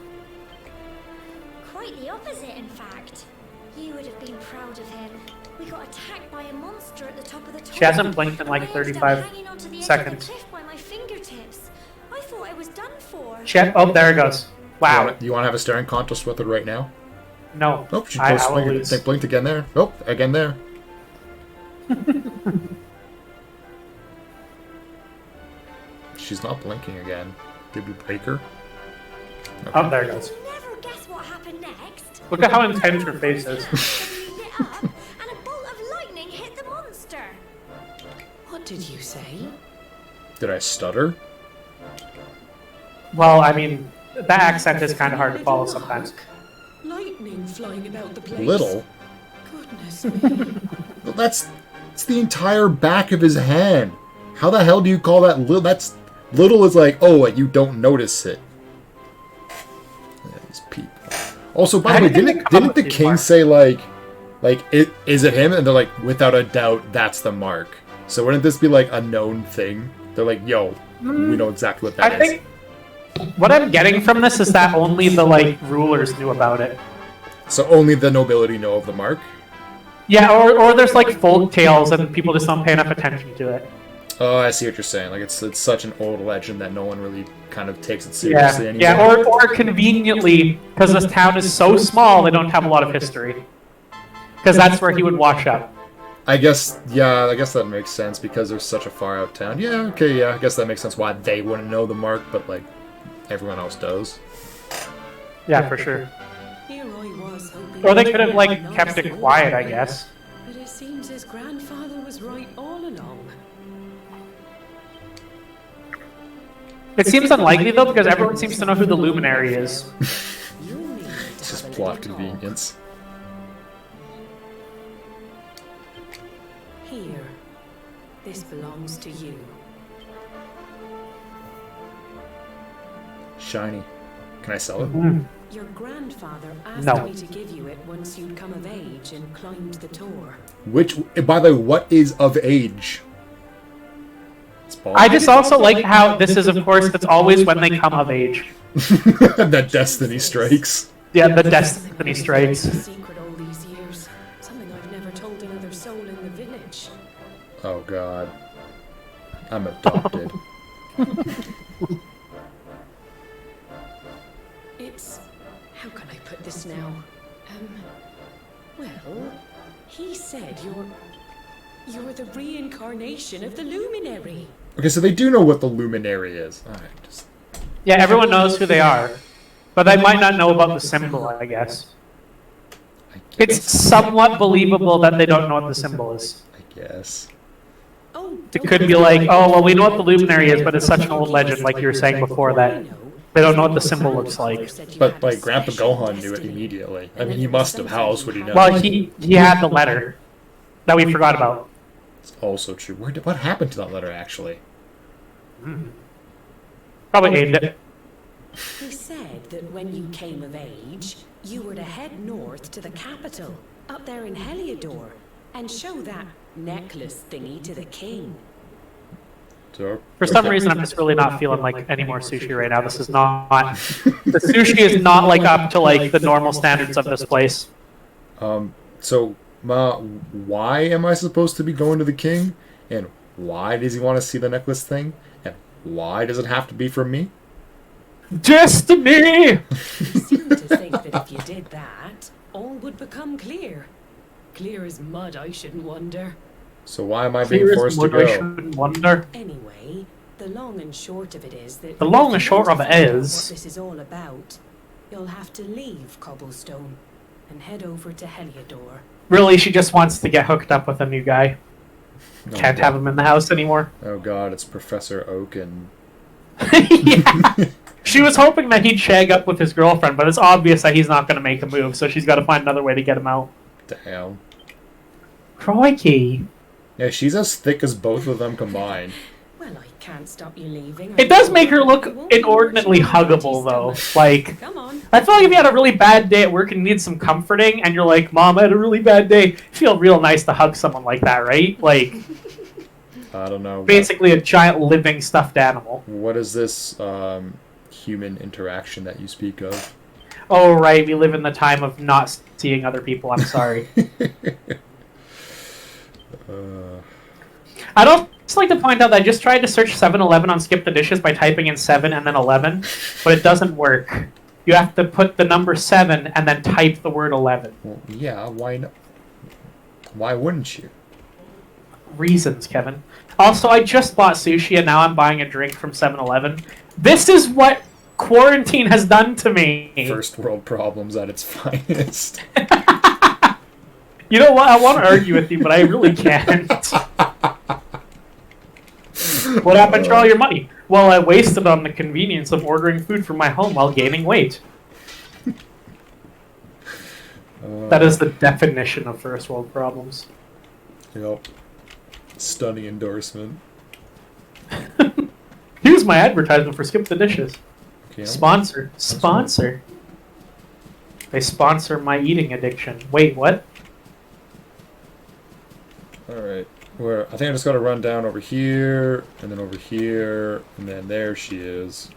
S4: Quite the opposite, in fact. You would have been proud of him. We got attacked by a monster at the top of the tower.
S1: She hasn't blinked in like
S4: I ended up
S1: 35
S4: hanging onto the edge
S1: seconds.
S4: Of the cliff by my fingertips. I thought I was done for.
S1: Oh, there it goes. Wow.
S2: You want to have a staring contest with it right now?
S1: No.
S2: Nope, she
S1: I
S2: close
S1: will lose.
S2: blink, blinked again there. Nope, again there. She's not blinking again. Did we break her?
S1: Oh, there it goes.
S4: You'll never guess what happened next.
S1: Look at how intense her face is.
S4: Lit up, and a bolt of lightning hit the monster.
S6: What did you say?
S2: Did I stutter?
S1: Well, I mean, that accent is kind of hard to follow sometimes.
S6: Lightning flying about the place.
S2: Little?
S6: Goodness me.
S2: Well, that's the entire back of his hand. How the hell do you call that little? That's little is like, oh, you don't notice it. Yeah, these people. Also, by
S1: How
S2: the way,
S1: do you think they come
S2: didn't
S1: up
S2: the
S1: with these
S2: king
S1: marks?
S2: say is it him? And they're like, without a doubt, that's the mark. So wouldn't this be like a known thing? They're like, yo, we know exactly what that
S1: I
S2: is.
S1: think what I'm getting from this is that only the like rulers knew about it.
S2: So only the nobility know of the mark.
S1: Yeah, or there's like folk tales and people just don't pay enough attention to it.
S2: Oh, I see what you're saying. Like it's such an old legend that no one really kind of takes it
S1: Yeah,
S2: seriously anymore.
S1: yeah, or conveniently, because this town is so small, they don't have a lot of history. Because that's where he would wash up.
S2: I guess that makes sense because there's such a far out town. Yeah, okay, yeah, I guess that makes sense why they wouldn't know the mark, but like everyone else does.
S1: Yeah, for sure.
S6: Here I was hoping
S1: Or they could have
S6: you'd
S1: like
S6: not
S1: kept it
S6: spoil
S1: quiet, I
S6: it.
S1: guess.
S6: But it seems his grandfather was right all along.
S1: It seems unlikely though, because everyone seems to know who the luminary is.
S6: You need to
S2: It's
S6: have
S2: just
S6: a
S2: plot
S6: little talk.
S2: convenience.
S6: Here. This belongs to you.
S2: Shiny. Can I sell it?
S1: Mm.
S6: Your grandfather asked
S1: No.
S6: me to give you it once you'd come of age and climbed the Tor.
S2: Which, by the way, what is of age? It's bald.
S1: I just also like how this is, of course, it's always when they come of age.
S2: That destiny strikes.
S1: Yeah, the destiny
S6: A
S1: strikes.
S6: secret all these years. Something I've never told another soul in the village.
S2: Oh god. I'm adopted.
S6: It's... how can I put this now? Well, he said you're the reincarnation of the Luminary.
S2: Okay, so they do know what the Luminary is. Alright, just...
S1: Yeah, everyone knows who they are. But they might not know about the symbol, I guess. It's somewhat believable that they don't know what the symbol is.
S2: I guess.
S6: Oh,
S1: It could be like, oh, well, we know what the Luminary is, but it's such an old legend, like you were saying before, that they don't know what the symbol looks like.
S2: But, like, Grandpa Gohan knew it immediately. I mean, he must have. How else would he know?
S1: Well, he had the letter that we forgot about.
S2: It's also true. What happened to that letter, actually?
S1: Probably aimed it.
S6: He said that when you came of age, you were to head north to the capital, up there in Heliodor, and show that necklace thingy to the king.
S2: So,
S1: For some reason, I'm just really not feeling like any more sushi right now. This is not... The sushi is not, like, up to, like, the normal standards of this place.
S2: So, Ma, why am I supposed to be going to the king? And why does he want to see the necklace thing? And why does it have to be from me?
S1: Destiny!
S6: You seem to think that if you did that, all would become clear. Clear as mud, I shouldn't wonder.
S2: So why am I being
S1: Clear as
S2: forced to
S1: mud, I
S2: go?
S1: shouldn't wonder.
S6: Anyway, the long and short of it is that...
S1: The long and
S6: if you
S1: short
S6: want
S1: of
S6: to
S1: it
S6: find out
S1: is-
S6: what this is all about, you'll have to leave Cobblestone and head over to Heliodor.
S1: Really, she just wants to get hooked up with a new guy.
S2: Oh,
S1: Can't have him in the house anymore.
S2: Oh god, it's Professor Oak and...
S1: Yeah. She was hoping that he'd shag up with his girlfriend, but it's obvious that he's not going to make a move, so she's got to find another way to get him out.
S2: Damn.
S1: Crikey.
S2: Yeah, she's as thick as both of them combined.
S6: Well, I can't stop you leaving.
S1: It does make her look inordinately huggable, though. Like,
S6: Come on.
S1: I feel like if you had a really bad day at work and you need some comforting, and you're like, Mom, I had a really bad day, it'd feel real nice to hug someone like that, right? Like,
S2: I don't know.
S1: basically a giant living stuffed animal.
S2: What is this human interaction that you speak of?
S1: Oh, right, we live in the time of not seeing other people, I'm sorry. I'd also like to point out that I just tried to search 7-Eleven on Skip the Dishes by typing in 7 and then 11, but it doesn't work. You have to put the number 7 and then type the word 11.
S2: Well, yeah, why not? Why wouldn't you?
S1: Reasons, Kevin. Also, I just bought sushi and now I'm buying a drink from 7-Eleven. This is what quarantine has done to me.
S2: First world problems at its finest.
S1: You know what? I want to argue with you, but I really can't. What happened to all your money? Well, I wasted on the convenience of ordering food from my home while gaining weight. That is the definition of first world problems.
S2: Yep. Stunning endorsement.
S1: Here's my advertisement for Skip the Dishes.
S2: Okay,
S1: Sponsor. Sponsor. They sponsor my eating addiction. Wait, what?
S2: Alright. Where I think I just gotta run down over here, and then over here, and then there she is.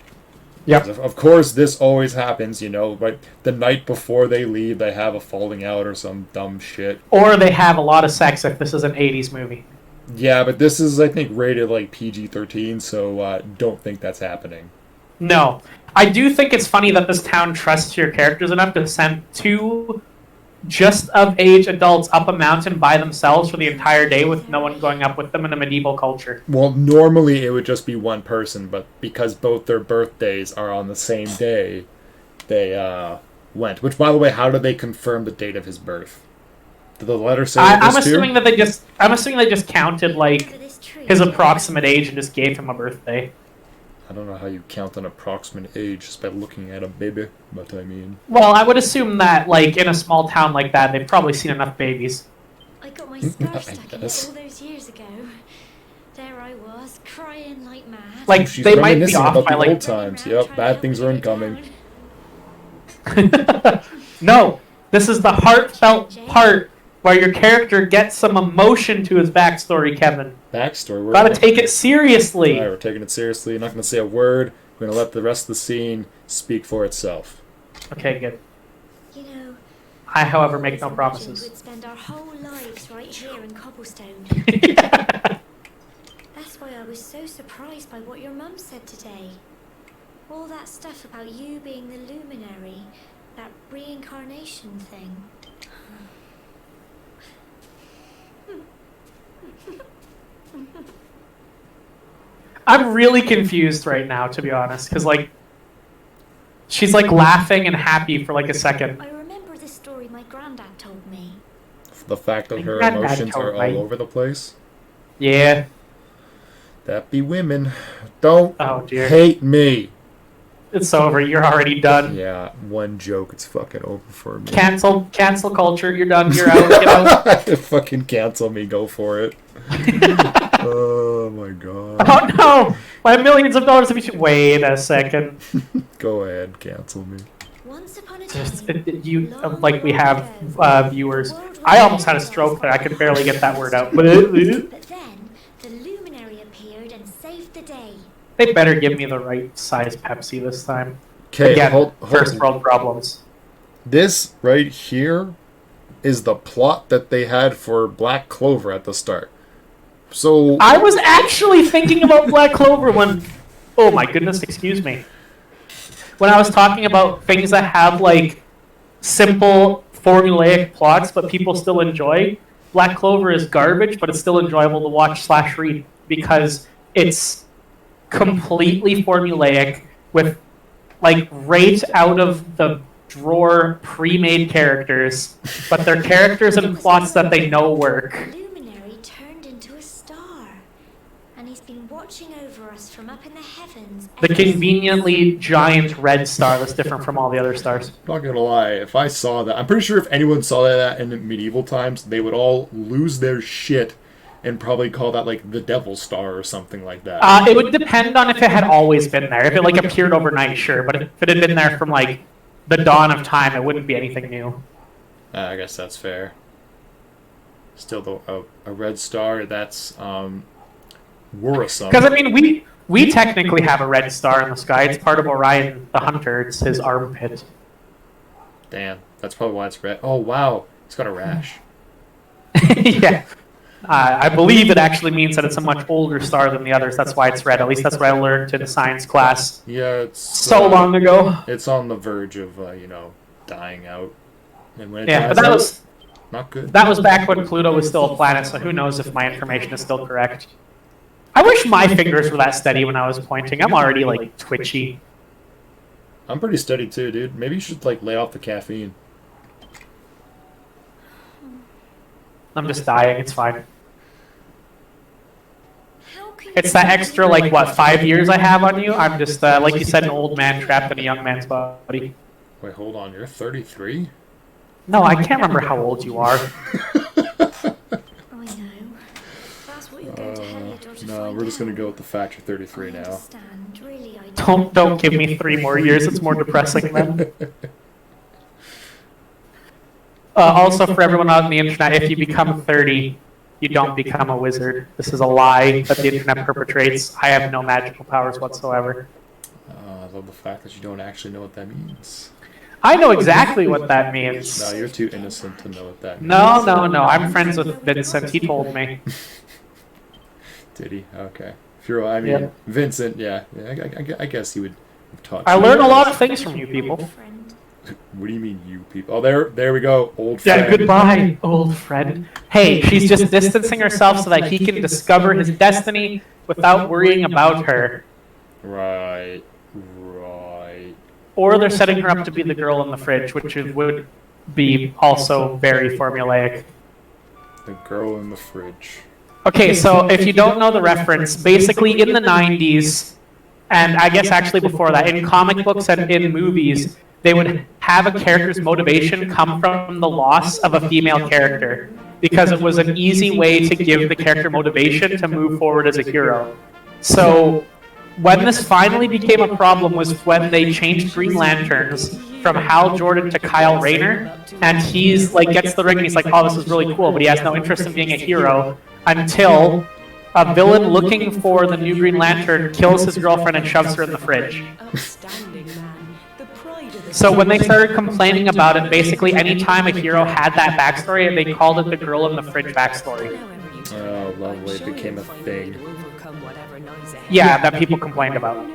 S1: Yeah.
S2: Of course, this always happens, you know, but the night before they leave, they have a falling out or some dumb shit.
S1: Or they have a lot of sex if this is an 80s movie.
S2: Yeah, but this is, I think, rated like PG-13, so don't think that's happening.
S1: No. I do think it's funny that this town trusts your characters enough to send 2 just-of-age adults up a mountain by themselves for the entire day with no one going up with them in a medieval culture.
S2: Well, normally it would just be one person, but because both their birthdays are on the same day, they went. Which, by the way, how did they confirm the date of his birth? Did the letter say
S1: I'm
S2: this
S1: assuming
S2: too?
S1: that I'm assuming they just counted like his approximate age and just gave him a birthday.
S2: I don't know how you count an approximate age just by looking at a baby, but I mean...
S1: Well, I would assume that like in a small town like that, they've probably seen enough babies.
S4: I got my scarf
S2: I
S4: stuck in
S2: guess.
S4: it all those years ago. There I was, crying like mad.
S1: Like,
S2: She's
S1: they might be
S2: reminiscing
S1: off
S2: about
S1: by
S2: the
S1: like
S2: old times. Yep, bad things are incoming.
S1: No, this is the heartfelt part where your character gets some emotion to his backstory, Kevin.
S2: Backstory. We're
S1: Gotta take it seriously.
S2: Alright, we're taking it seriously. Not gonna say a word. We're gonna let the rest of the scene speak for itself.
S1: Okay, good.
S4: You know,
S1: I, however, make
S4: always
S1: no
S4: imagined
S1: promises.
S4: we'd spend our whole lives right here in Cobblestone. That's why I was so surprised by what your mum said today. All that stuff about you being the luminary, that reincarnation thing.
S1: I'm really confused right now, to be honest, because like she's like laughing and happy for like a second.
S4: I remember the story my granddad told me.
S2: The fact that her
S1: Granddad
S2: emotions
S1: told
S2: are all
S1: me.
S2: over the place.
S1: Yeah.
S2: That be women. Don't
S1: Oh dear.
S2: hate me.
S1: It's over. You're already done.
S2: Yeah, one joke, it's fucking over for me.
S1: Cancel culture. You're done. You're out. Get out.
S2: Fucking cancel me, go for it. Oh my god.
S1: Oh no! My millions of dollars of each. Wait a second.
S2: Go ahead, cancel me.
S4: Once upon a
S1: Just
S4: time,
S1: you
S4: long,
S1: like we
S4: long
S1: have
S4: ago,
S1: viewers.
S4: the world
S1: I
S4: was
S1: almost had a
S4: chaos
S1: stroke there. I could barely get that word out.
S4: But then the luminary appeared and saved the day.
S1: They better give me the right size Pepsi this time.
S2: Okay,
S1: Again,
S2: hold
S1: first world problems.
S2: This right here is the plot that they had for Black Clover at the start. So
S1: I was actually thinking about Black Clover when. Oh my goodness! Excuse me. When I was talking about things that have like simple formulaic plots, but people still enjoy, Black Clover is garbage, but it's still enjoyable to watch / read because it's completely formulaic with like right out of the drawer pre-made characters, but they're characters and plots that they know work.
S4: The luminary turned into a star, and he's been watching over us from up in the heavens.
S1: The
S4: ever since.
S1: conveniently giant red star that's different from all the other stars.
S2: not gonna lie, if I saw that, I'm pretty sure if anyone saw that in medieval times, they would all lose their shit and probably call that like the Devil Star or something like that.
S1: It would depend on if it had always been there. If it like appeared overnight, sure, but if it had been there from like the dawn of time, it wouldn't be anything new.
S2: I guess that's fair. Still, though, a red star, that's worrisome.
S1: Because I mean, we technically have a red star in the sky. It's part of Orion the Hunter. It's his armpit.
S2: Damn, that's probably why it's red. Oh wow, it's got a rash.
S1: Yeah. I believe it actually means that it's a much older star than the others. That's why it's red. At least that's what I learned in science class
S2: Yeah, it's
S1: so long ago.
S2: It's on the verge of dying out, and when it
S1: Yeah,
S2: dies
S1: but that
S2: out,
S1: was
S2: not good.
S1: that was back when Pluto was still a planet. So who knows if my information is still correct? I wish my fingers were that steady when I was pointing. I'm already like twitchy.
S2: I'm pretty steady too, dude. Maybe you should like lay off the caffeine.
S1: I'm just dying. It's fine.
S4: How can
S1: It's
S4: you
S1: that
S4: be
S1: extra, like, what, 5 years I have on you? I'm just, like you said, an old man trapped in a young man's body.
S2: Wait, hold on. You're 33?
S1: No, I can't remember how old you are.
S4: I know. That's what you're going to Heliodor to
S2: No,
S4: find
S2: we're just gonna
S4: out.
S2: go with the fact you're 33
S4: I
S2: now.
S4: understand. Really, I do.
S1: Don't give me 3 more years. It's more depressing then. Also, for everyone on the internet, if you become 30, you don't become a wizard. This is a lie that the internet perpetrates. I have no magical powers whatsoever.
S2: I love the fact that you don't actually know what that means.
S1: I know exactly what that means.
S2: No, you're too innocent to know what that means.
S1: No. I'm friends with Vincent. He told me.
S2: Did he? Okay. If you're, I mean,
S1: Yeah.
S2: Vincent, yeah. I guess he would have taught
S1: I
S2: you.
S1: learn a lot of things from you people.
S4: Friend.
S2: What do you mean, you people? Oh, there we go. Old friend.
S1: Yeah, goodbye, old friend. Hey, she's just distancing herself so that he can discover his destiny without worrying about her.
S2: Right.
S1: Or they're setting her up to be the girl in the fridge, which would be also very formulaic.
S2: The girl in the fridge.
S1: Okay, so if you don't know the reference, basically in the 90s, and I guess actually before that, in comic books and in movies, they would have a character's motivation come from the loss of a female character. because it was an easy way to give the character motivation to move forward as a hero. So when this finally became a problem was when they changed Green Lanterns from Hal Jordan to Kyle Rayner, and he's like gets the ring and he's like, oh, this is really cool, but he has no interest in being a hero until a villain looking for the new Green Lantern kills his girlfriend and shoves her in the fridge.
S6: Outstanding man, the pride of the
S1: So when they started complaining about it, basically anytime a hero had that backstory, they called it the girl in the fridge backstory.
S2: Oh, lovely. It became a thing.
S1: Yeah, that people complained about.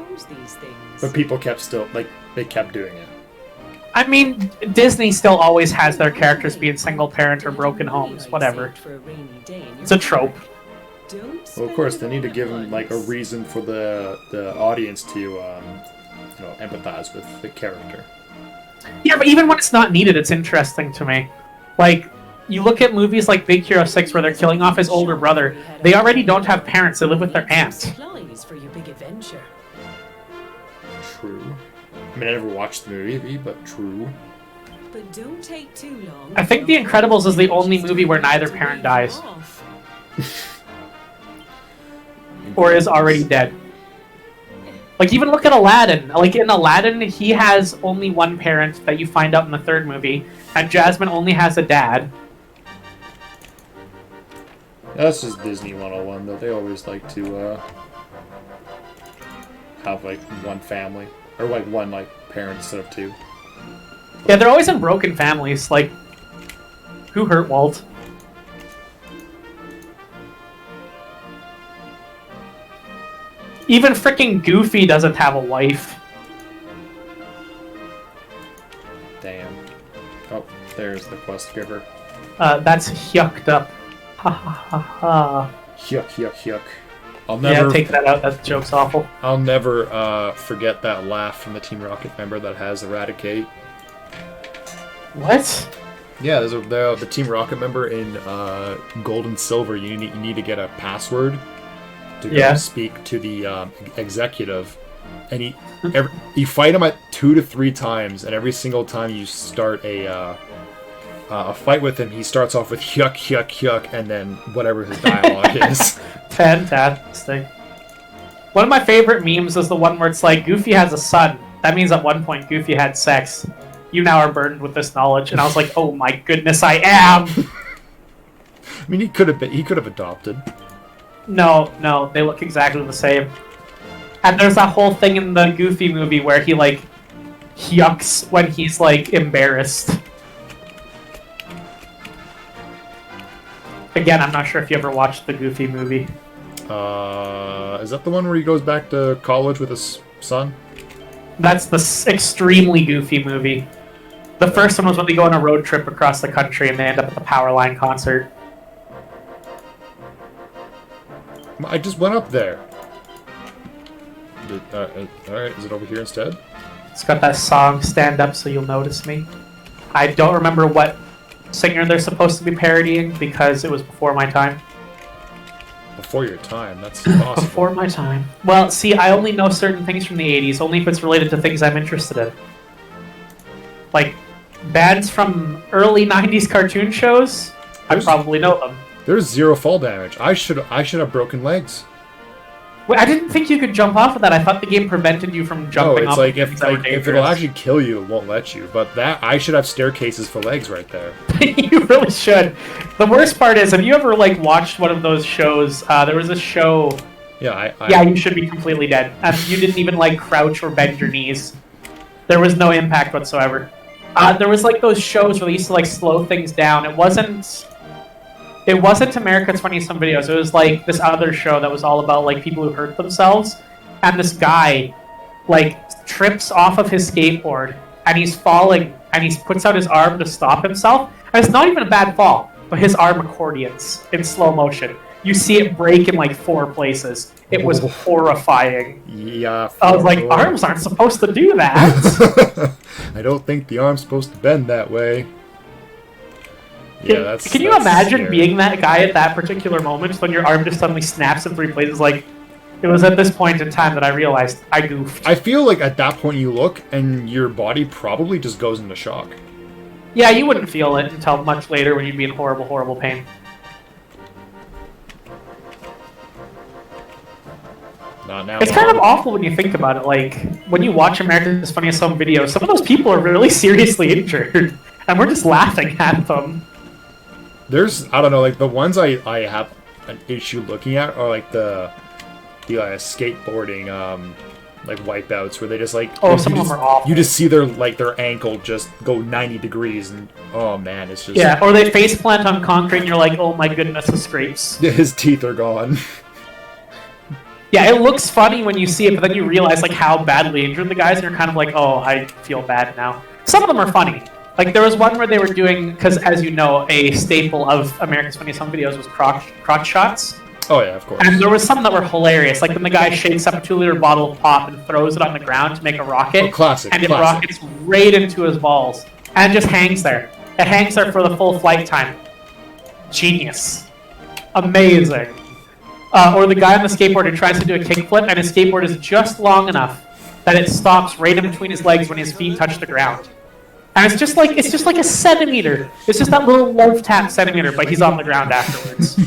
S2: But people kept they kept doing it.
S1: I mean, Disney still always has their characters being single parent or broken homes, whatever. It's a trope.
S2: Well, of course, they need to give them like a reason for the audience to empathize with the character.
S1: Yeah, but even when it's not needed, it's interesting to me. Like, you look at movies like Big Hero 6 where they're killing off his older brother. They already don't have parents, they live with their aunt.
S6: For your big adventure.
S2: True. I mean, I never watched the movie, but true.
S6: But don't take too long.
S1: I think The Incredibles is the only movie where neither parent dies. Or is already dead. Like, even look at Aladdin. Like, in Aladdin, he has only one parent that you find out in the third movie, and Jasmine only has a dad.
S2: That's just Disney 101, though. They always like to have, like, one family. Or, like, one, like, parent instead of two.
S1: Yeah, they're always in broken families. Like, who hurt Walt? Even freaking Goofy doesn't have a wife.
S2: Damn. Oh, there's the quest giver.
S1: That's yucked up. Ha ha ha ha.
S2: Yuck, yuck, yuck. I'll never...
S1: Yeah, take that out. That joke's awful.
S2: I'll never forget that laugh from the Team Rocket member that has Eradicate.
S1: What?
S2: Yeah, there's the Team Rocket member in Gold and Silver. You need to get a password to go speak to the executive, and you fight him at 2 to 3 times, and every single time you start a fight with him, he starts off with yuck, yuck, yuck, and then whatever his dialogue is.
S1: Fantastic. One of my favorite memes is the one where it's like, Goofy has a son. That means at one point Goofy had sex. You now are burdened with this knowledge. And I was like, oh my goodness, I am!
S2: I mean, he could have adopted.
S1: No, they look exactly the same. And there's that whole thing in the Goofy movie where he, like, yucks when he's, like, embarrassed. Again, I'm not sure if you ever watched the Goofy movie.
S2: Is that the one where he goes back to college with his son?
S1: That's the extremely Goofy movie. The first one was when they go on a road trip across the country and they end up at the Powerline concert.
S2: I just went up there. Alright, is it over here instead?
S1: It's got that song, Stand Up So You'll Notice Me. I don't remember what singer they're supposed to be parodying because it was before my time.
S2: Before your time? That's awesome.
S1: Before my time. Well, see, I only know certain things from the 80s, only if it's related to things I'm interested in. Like, bands from early 90s cartoon shows, I probably know them.
S2: There's 0 fall damage. I should have broken legs.
S1: Wait, I didn't think you could jump off of that. I thought the game prevented you from jumping off.
S2: No, it's like if it'll actually kill you, it won't let you. But that I should have staircases for legs right there.
S1: You really should. The worst part is, have you ever like watched one of those shows? There was a show.
S2: Yeah,
S1: Yeah, you should be completely dead. You didn't even like crouch or bend your knees. There was no impact whatsoever. There was like those shows where they used to like slow things down. It wasn't America 20-some videos. It was like this other show that was all about like people who hurt themselves. And this guy like trips off of his skateboard and he's falling and he puts out his arm to stop himself. And it's not even a bad fall, but his arm accordions in slow motion. You see it break in like 4 places. It was horrifying.
S2: Yeah.
S1: I was like, arms aren't supposed to do that.
S2: I don't think the arm's supposed to bend that way. Yeah,
S1: Can you imagine being that guy at that particular moment when your arm just suddenly snaps in 3 places? Like, it was at this point in time that I realized I goofed.
S2: I feel like at that point you look and your body probably just goes into shock.
S1: Yeah, you wouldn't feel it until much later when you'd be in horrible, horrible pain.
S2: Not now.
S1: It's kind of awful when you think about it. Like, when you watch America's Funniest Home Videos, some of those people are really seriously injured, and we're just laughing at them.
S2: There's, I don't know, like the ones I have an issue looking at are like the skateboarding like wipeouts where they just like
S1: Some of them are awful.
S2: you just see their ankle just go 90 degrees and oh man, it's just
S1: Yeah, or they face plant on concrete and you're like, oh my goodness, the scrapes.
S2: his teeth are gone.
S1: Yeah, it looks funny when you see it, but then you realize like how badly injured the guys, and you're kind of like, oh, I feel bad now. Some of them are funny. Like there was one where they were doing, because as you know, a staple of America's Funniest Home Videos was crotch shots.
S2: Oh yeah, of course.
S1: And there was some that were hilarious, like when the guy shakes up a 2-liter bottle of pop and throws it on the ground to make a rocket.
S2: Oh, classic,
S1: And it
S2: classic.
S1: rockets right into his balls. And it just hangs there. It hangs there for the full flight time. Genius. Amazing. Or the guy on the skateboard who tries to do a kickflip and his skateboard is just long enough that it stops right in between his legs when his feet touch the ground. And it's just like a centimeter. It's just that little love tap centimeter, but he's on the ground afterwards.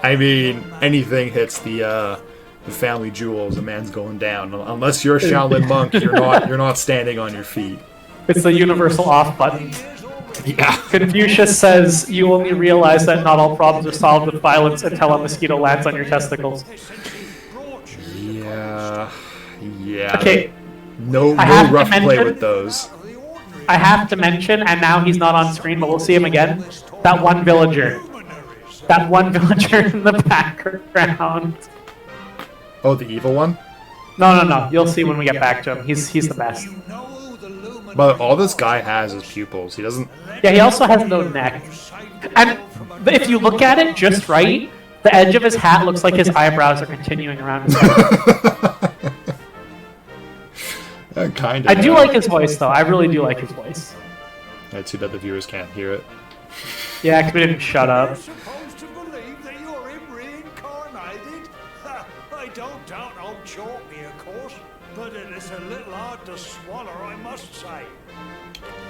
S2: I mean, anything hits the family jewels, a man's going down. Unless you're a Shaolin monk, you're not standing on your feet.
S1: It's the universal off button.
S2: Yeah.
S1: Confucius says you only realize that not all problems are solved with violence until a mosquito lands on your testicles.
S2: Yeah.
S1: Okay,
S2: No
S1: I have to
S2: rough play
S1: mention-
S2: with those.
S1: I have to mention, and now he's not on screen, but we'll see him again, that one villager. That one villager in the background.
S2: Oh, the evil one?
S1: No. You'll see when we get back to him. He's the best.
S2: But all this guy has is pupils. He doesn't.
S1: Yeah, he also has no neck. And if you look at it just right, the edge of his hat looks like his eyebrows are continuing around his head.
S2: Kind of.
S1: I do like his voice, though. I really do like his voice.
S2: Too bad the viewers can't hear it.
S1: Yeah, because we didn't shut up.
S3: Supposed to believe that you're him reincarnated? I don't doubt old Chalky, of course, but it is a little hard to swallow, I must say.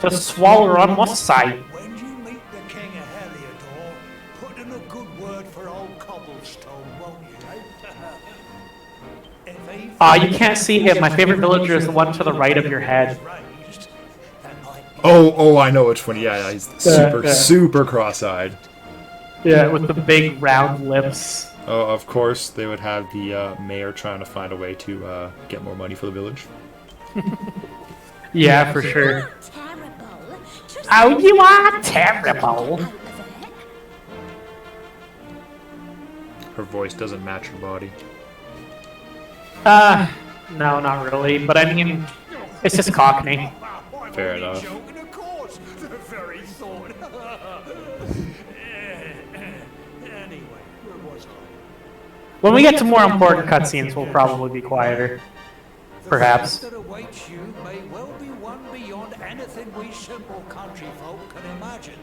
S1: To swallow on what side?
S3: When you meet the King of Heliodor, put in a good word for old Cobblestone, won't you, If he
S1: You can't see him. My favorite villager is the one to the right of your head.
S3: raised, that might
S2: Oh, I know which one. Yeah, he's
S1: yeah.
S2: super cross-eyed.
S1: Yeah, with the big round lips.
S2: Oh, of course, they would have the mayor trying to find a way to get more money for the village.
S1: Yeah, for sure.
S4: Terrible. Just
S1: Oh, you are terrible.
S4: over there.
S2: Her voice doesn't match her body.
S1: No, not really. But I mean, it's just Cockney.
S3: I'm
S2: Fair
S3: only
S2: enough.
S3: joking, of course. The very thought. Anyway, where was I?
S1: When we get to more important cutscenes, we'll probably be quieter. Perhaps.
S3: The fate that awaits you may well be one beyond anything we simple country folk can imagine.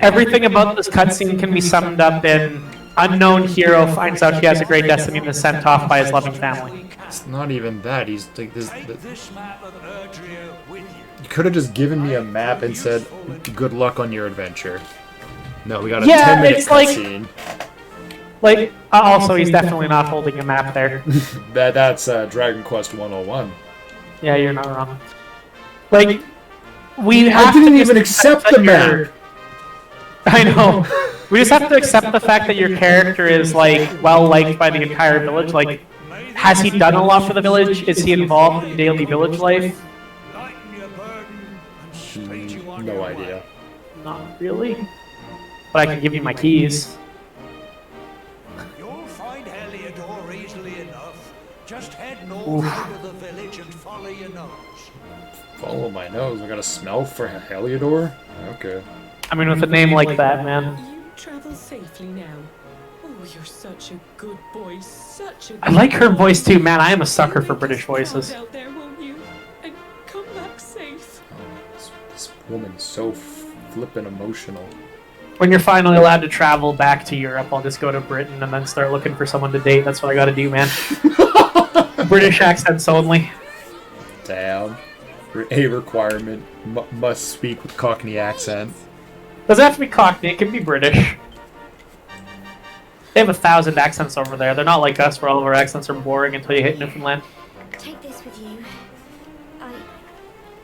S1: Everything about this cutscene can be summed up in unknown hero finds out he has a great destiny and is sent off by his loving family.
S2: It's not even that. He's like this.
S3: Take this map of Erdrea with you.
S2: You could have just given me a map and said, "Good luck on your adventure." No, we got a
S1: Yeah,
S2: 10-minute
S1: it's like-
S2: cutscene.
S1: Like, also, he's definitely not holding a map there.
S2: That's Dragon Quest 101.
S1: Yeah, you're not wrong. Like, we have
S2: I didn't
S1: to
S2: even
S1: just
S2: accept
S1: that
S2: the
S1: you're-
S2: map.
S1: I know. We just have to accept the fact that your character is, like, well-liked by the entire village. Like, has he done a lot for the village? Is he involved in daily village life?
S3: Lighten your burden and speed you on
S2: No
S3: your
S2: idea.
S3: way.
S1: Not really. But I can give you my keys.
S3: You'll find Heliodor easily enough. Just head north out of the village and follow your nose.
S2: Follow my nose. I got a smell for Heliodor. Okay.
S1: I mean, with a name like that, man.
S6: You travel safely now. Oh, you're such a good boy, such a
S1: I like her voice too, man. I am a sucker for British voices.
S6: Out there, won't you? And come back safe.
S2: This woman's so flippin' emotional.
S1: When you're finally allowed to travel back to Europe, I'll just go to Britain and then start looking for someone to date. That's what I gotta do, man. British accents only.
S2: Damn. A requirement must speak with Cockney accent.
S1: Doesn't have to be Cockney, it can be British. They have 1,000 accents over there. They're not like us where all of our accents are boring until you hit Newfoundland.
S4: Take this with you.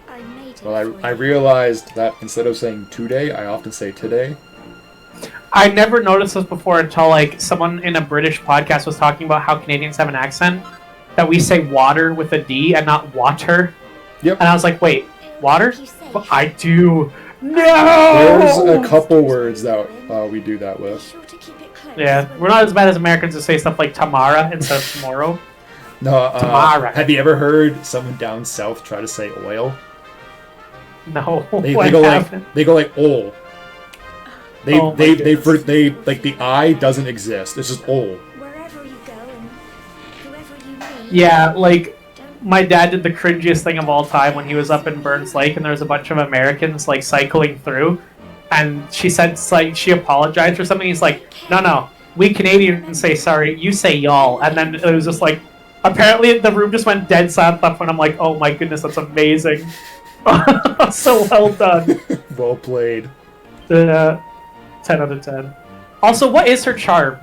S4: I made it.
S2: Well,
S4: for
S2: I
S4: you.
S2: realized that instead of saying today, I often say today.
S1: I never noticed this before until like someone in a British podcast was talking about how Canadians have an accent that we say water with a D and not water.
S2: Yep.
S1: And I was like, wait, water?
S4: Keep you safe.
S1: Well, I do. No.
S2: There's a couple words that we do that
S4: Be
S2: with.
S4: sure to keep it close
S1: Yeah,
S4: when
S1: we're not as bad as Americans to say stuff like Tamara instead of tomorrow.
S2: No,
S1: Tomorrow.
S2: have you ever heard someone down south try to say oil?
S1: No,
S2: They
S1: what
S2: go
S1: happened?
S2: like ol. They
S1: Oh my
S2: they
S1: goodness.
S2: they like the I doesn't exist. It's just ol.
S4: wherever you go and whoever you meet.
S1: Yeah, like
S4: Don't
S1: my dad did the cringiest thing of all time when he was up in Burns Lake and there was a bunch of Americans like cycling through, and she said like she apologized or something. He's like, no, we Canadians say sorry, you say y'all, and then it was just like apparently the room just went dead silent at that point. I'm like, oh my goodness, that's amazing. So well done.
S2: Well played.
S1: 10 out of 10. Also, what is her charm?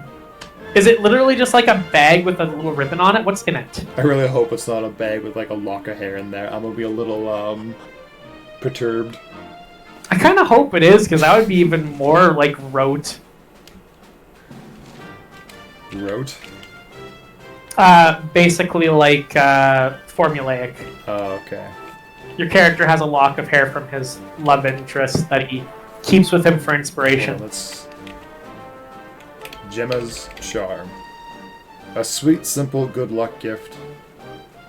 S1: Is it literally just like a bag with a little ribbon on it? What's in it?
S2: I really hope it's not a bag with like a lock of hair in there. I'm gonna be a little perturbed.
S1: I kind of hope it is, because that would be even more like rote.
S2: Rote.
S1: Basically like formulaic.
S2: Oh, okay.
S1: Your character has a lock of hair from his love interest that he keeps with him for inspiration.
S2: Well, let's. Gemma's charm. A sweet, simple, good luck gift.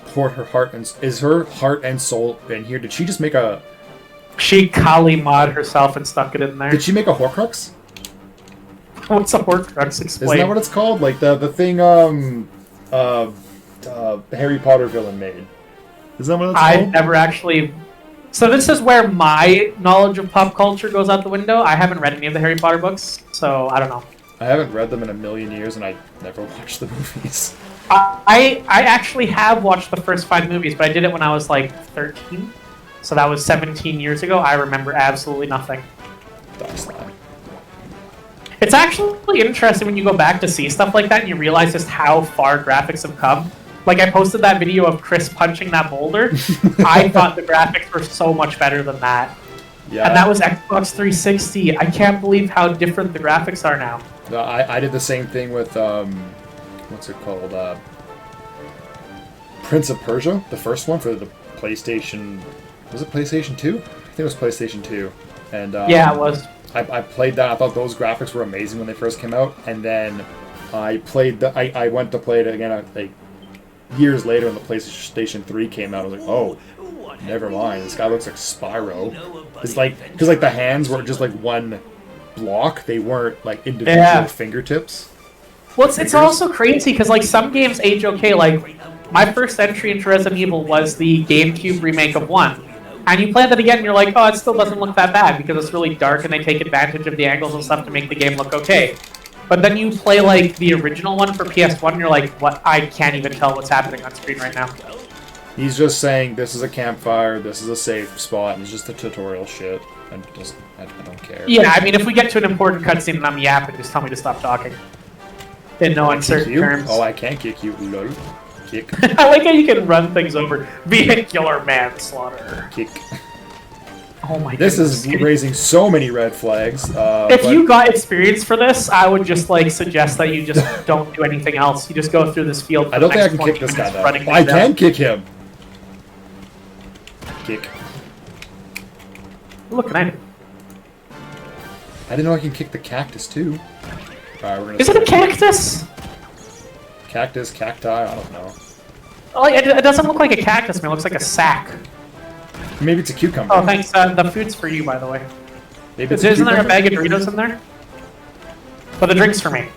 S2: Poured her heart and is her heart and soul in here? Did she just make a?
S1: She Kali mod herself and stuck it in there.
S2: Did she make a Horcrux?
S1: What's a Horcrux? Explain.
S2: Isn't that what it's called? Like the thing Harry Potter villain made. Is that what it's
S1: I've
S2: called?
S1: never actually. So this is where my knowledge of pop culture goes out the window. I haven't read any of the Harry Potter books, so I don't know.
S2: I haven't read them in a million years, and I never watched the movies.
S1: I actually have watched the first 5 movies, but I did it when I was like 13. So that was 17 years ago. I remember absolutely nothing.
S2: Dark slime.
S1: It's actually interesting when you go back to see stuff like that and you realize just how far graphics have come. Like, I posted that video of Chris punching that boulder. I thought the graphics were so much better than that.
S2: Yeah.
S1: And that was Xbox 360. I can't believe how different the graphics are now.
S2: No, I did the same thing with what's it called? Prince of Persia, the first one for the PlayStation. Was it PlayStation 2? I think it was PlayStation 2. And
S1: Yeah, it was.
S2: I played that. I thought those graphics were amazing when they first came out, and then I played the. I went to play it again like years later when the PlayStation 3 came out. I was like, oh, never mind. This guy looks like Spyro. It's like because like the hands were just like one block. They weren't like individual
S1: Yeah.
S2: fingertips.
S1: Well, it's also crazy because like some games age okay. Like my first entry into Resident Evil was the GameCube remake of 1. And you play that again, and you're like, oh, it still doesn't look that bad because it's really dark and they take advantage of the angles and stuff to make the game look okay. But then you play like the original one for PS1, and you're like, what? I can't even tell what's happening on screen right now.
S2: He's just saying this is a campfire, this is a safe spot, and it's just a tutorial shit. I don't care.
S1: Yeah, I mean, if we get to an important cutscene and I'm yapping, just tell me to stop talking. In no uncertain
S2: You?
S1: terms.
S2: Oh, I can't kick you. Lol. Kick.
S1: I like how you can run things over. Vehicular manslaughter.
S2: Kick.
S1: Oh my
S2: This
S1: goodness.
S2: is raising so many red flags.
S1: If
S2: but
S1: you got experience for this, I would just like suggest that you just don't do anything else. You just go through this field. For
S2: I don't
S1: the
S2: think I
S1: next
S2: can kick
S1: 20
S2: this guy
S1: minutes
S2: though.
S1: running
S2: I
S1: things
S2: can
S1: down.
S2: kick him. Kick.
S1: Look, can I?
S2: I didn't know I can kick the cactus too. Alright, we're gonna.
S1: Is it a cactus?
S2: Cactus, cacti? I don't know.
S1: Oh, it doesn't look like a cactus. Man, it looks like a sack.
S2: Maybe it's a cucumber.
S1: Oh, thanks. The food's for you, by the way.
S2: Maybe it's a
S1: Isn't there a
S2: cucumber?
S1: bag of Doritos in there? But the drink's for me.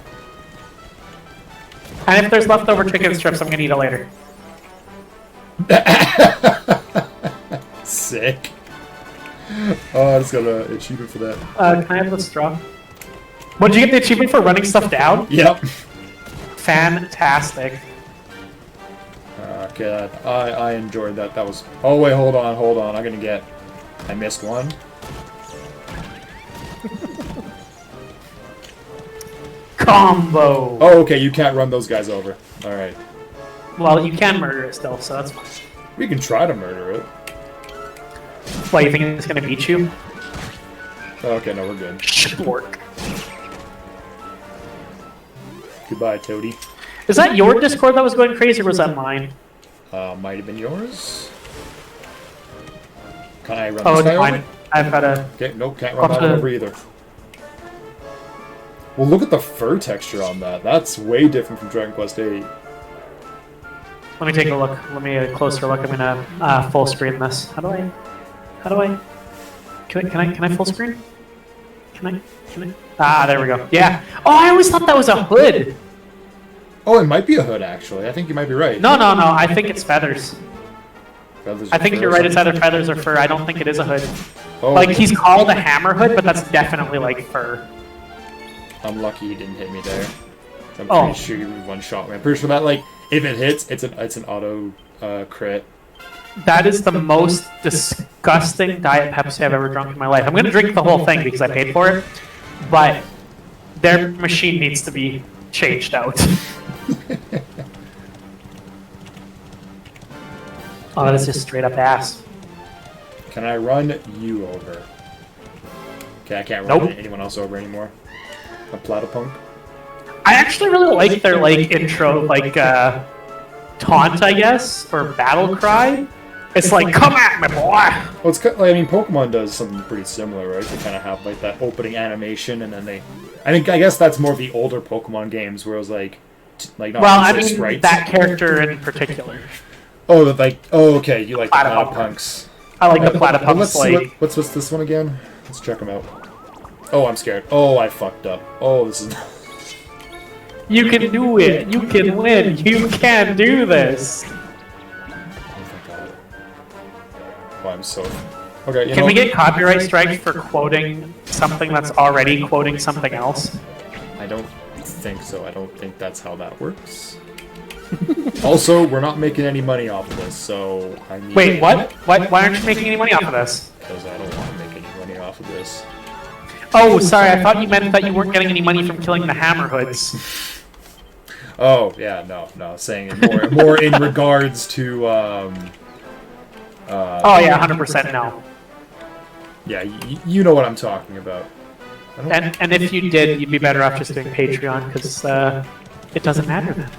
S1: And if there's leftover chicken strips, I'm gonna eat it later.
S2: Sick. Oh, I just got an achievement for that.
S1: Can I have the straw? What, did you get the achievement for running stuff down?
S2: Yep.
S1: Fantastic.
S2: Okay, I enjoyed that. That was... Oh, wait, hold on. I'm gonna get... I missed one.
S1: Combo!
S2: Oh, okay, you can't run those guys over. Alright.
S1: Well, you can murder it still, so that's fine.
S2: We can try to murder it.
S1: What, you think it's gonna beat you?
S2: Okay, no, we're good.
S1: Spork.
S2: Goodbye, Toady.
S1: Is that your Discord that was going crazy, or was that mine?
S2: Might have been yours. Can I run
S1: Oh,
S2: this
S1: it's
S2: guy
S1: mine.
S2: over?
S1: I've got a...
S2: Okay, nope, can't run that over either. Well, look at the fur texture on that. That's way different from Dragon Quest VIII.
S1: Let me take a look. Let me get a closer look. I'm gonna full screen this. How do I? Can I full screen? Can I? Ah, there we go. Yeah. Oh, I always thought that was a hood.
S2: Oh, it might be a hood, actually. I think you might be right.
S1: No. I think it's feathers.
S2: Feathers
S1: I think
S2: or
S1: you're right. It's
S2: something.
S1: either feathers or fur. I don't think it is a hood.
S2: Oh,
S1: Like, he's called a hammer hood, but that's definitely like fur.
S2: I'm lucky he didn't hit me there. I'm
S1: Oh.
S2: pretty sure you one shot me. I'm pretty sure that, like, if it hits, it's an auto crit.
S1: That is the most disgusting Diet Pepsi I've ever drunk in my life. I'm gonna drink the whole thing because I paid for it, but their machine needs to be changed out. Oh, that is just straight up ass.
S2: Can I run you over? Okay, I can't run
S1: Nope.
S2: anyone else over anymore. A Platypunk.
S1: I actually really like their like intro, like taunt, I guess, or battle cry. It's like, come at me, boy.
S2: Well, it's kind of, I mean, Pokemon does something pretty similar, right? They kind of have like that opening animation, and then they. I guess that's more of the older Pokemon games where it was like not
S1: Well, I
S2: just
S1: mean
S2: sprites.
S1: that character in particular.
S2: Oh, okay, you like the
S1: Platypunk.
S2: Platypunks.
S1: I like the
S2: Well,
S1: platypus.
S2: let's see
S1: Like,
S2: what's this one again? Let's check them out. Oh, I'm scared. Oh, I fucked up. Oh, this is.
S1: you can do it. You can win. You can do this.
S2: Oh my god. Oh, I'm so. Okay, you
S1: Can
S2: know.
S1: we get copyright strikes for quoting something that's already quoting something else?
S2: I don't think so. I don't think that's how that works. Also, we're not making any money off of this, so I need.
S1: Wait, what? Why aren't you making any money off of this?
S2: Because I don't want to make any money off of this.
S1: Oh, sorry. I thought you meant that you weren't getting any money from killing the hammer hoods.
S2: Oh yeah, no. Saying it more in regards to.
S1: Oh yeah, 100% no.
S2: Yeah, you know what I'm talking about.
S1: And if you did, you'd be better off just doing Patreon because it doesn't matter then.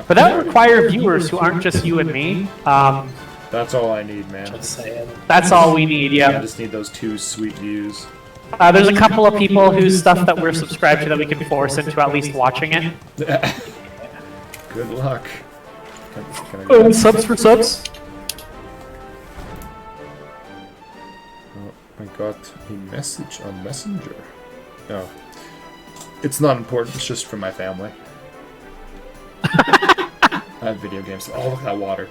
S1: But that would require viewers who aren't just you and me.
S2: That's all I need, man.
S1: Just saying. That's all we need.
S2: I
S1: Yeah.
S2: just need those 2 sweet views.
S1: There's a couple of people whose stuff that we're subscribed to that we can force into at least watching it.
S2: Good luck. Can I go?
S1: Subs for subs.
S2: I got a message on Messenger. No. It's not important, it's just for my family. I have video games. Oh, look at that water.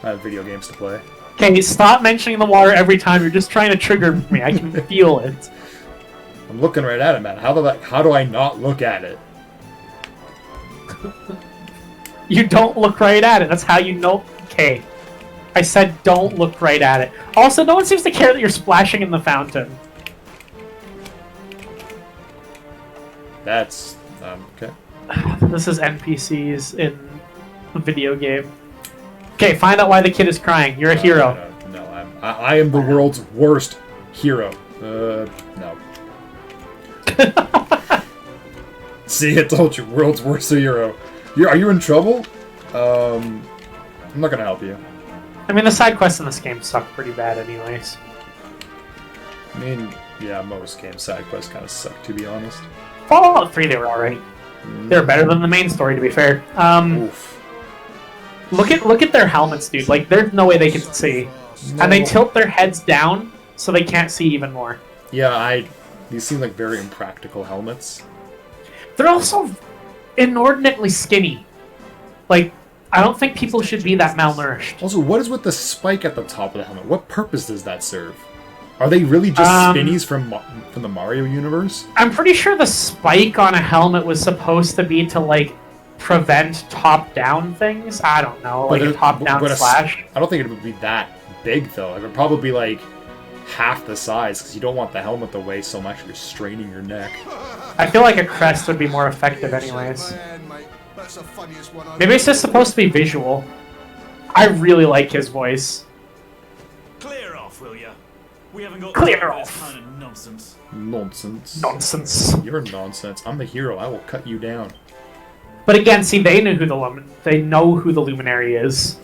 S2: I have video games to play.
S1: Okay, stop mentioning the water every time. You're just trying to trigger me. I can feel it.
S2: I'm looking right at it, man. How do I not look at it?
S1: You don't look right at it. That's how you know. Okay. I said don't look right at it. Also, no one seems to care that you're splashing in the fountain.
S2: That's okay.
S1: This is NPCs in a video game. Okay, find out why the kid is crying. You're a hero.
S2: No, I am the world's worst hero. No. See, I told you, world's worst hero. Are you in trouble? I'm not gonna help you.
S1: I mean, the side quests in this game suck pretty bad anyways.
S2: I mean, yeah, most game side quests kind of suck, to be honest.
S1: Fallout 3, they were alright. They're better than the main story, to be fair.
S2: Oof.
S1: Look at their helmets, dude. Like, there's no way they can see.
S2: No.
S1: And they tilt their heads down so they can't see even more.
S2: Yeah, these seem like very impractical helmets.
S1: They're also inordinately skinny. Like, I don't think people should be that malnourished.
S2: Also, what is with the spike at the top of the helmet? What purpose does that serve? Are they really just spinnies from the Mario universe?
S1: I'm pretty sure the spike on a helmet was supposed to be to, like, prevent top-down things. I don't know, like a top-down slash.
S2: I don't think it would be that big though. It would probably be like half the size because you don't want the helmet to weigh so much you're straining your neck.
S1: I feel like a crest would be more effective anyways.
S3: Man, mate, that's the funniest one I've
S1: Maybe it's just supposed to be visual. I really like his voice.
S7: Clear off, will ya? We haven't got
S1: Clear
S7: time for this
S1: off.
S7: kind of nonsense.
S2: Nonsense.
S1: Nonsense.
S2: You're nonsense. I'm the hero. I will cut you down.
S1: But again, see, they know who the Luminary is.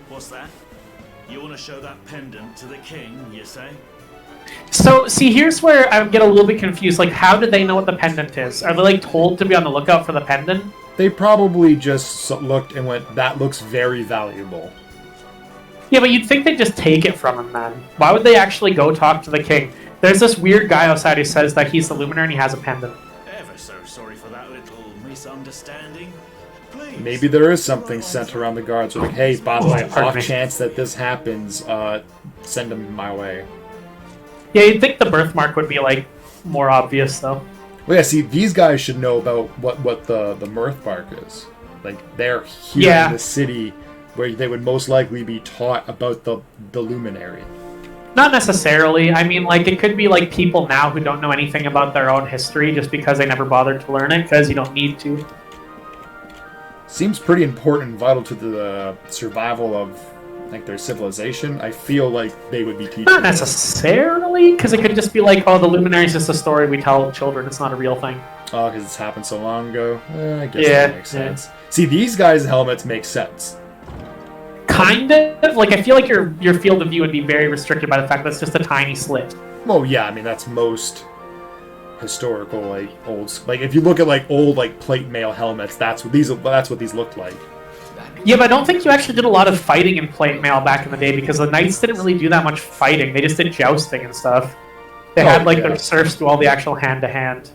S7: What's that? You want to show that pendant to the king, you say?
S1: So, see, here's where I get a little bit confused. Like, how did they know what the pendant is? Are they, like, told to be on the lookout for the pendant?
S2: They probably just looked and went, that looks very valuable.
S1: Yeah, but you'd think they'd just take it from him, man. Why would they actually go talk to the king? There's this weird guy outside who says that he's the Luminary and he has a pendant.
S7: Ever so sorry for that little misunderstanding. Please.
S2: Maybe there is something sent around the guards. Like, hey, by the way,
S1: Pardon
S2: off
S1: me.
S2: chance that this happens, send them my way.
S1: Yeah, you'd think the birthmark would be, like, more obvious, though.
S2: Well, yeah, see, these guys should know about what the Mirthbark is. Like, they're here
S1: Yeah.
S2: in the city where they would most likely be taught about the Luminary.
S1: Not necessarily. I mean, like, it could be, like, people now who don't know anything about their own history just because they never bothered to learn it, because you don't need to.
S2: Seems pretty important and vital to the survival of, like, their civilization. I feel like they would be teaching
S1: Not
S2: this.
S1: necessarily, because it could just be like, oh, the Luminary is just a story we tell children. It's not a real thing.
S2: Oh, because it's happened so long ago? I guess
S1: Yeah,
S2: that makes
S1: yeah.
S2: sense. See, these guys' helmets make sense.
S1: Kind of. Like, I feel like your field of view would be very restricted by the fact that it's just a tiny slit.
S2: Well, yeah, I mean, that's most historical, like, like, if you look at, like, old, like, plate mail helmets, that's what these looked like.
S1: Yeah, but I don't think you actually did a lot of fighting in plate mail back in the day because the knights didn't really do that much fighting. They just did jousting and stuff. They
S2: Oh,
S1: had, like,
S2: yeah.
S1: their serfs do all the actual hand-to-hand.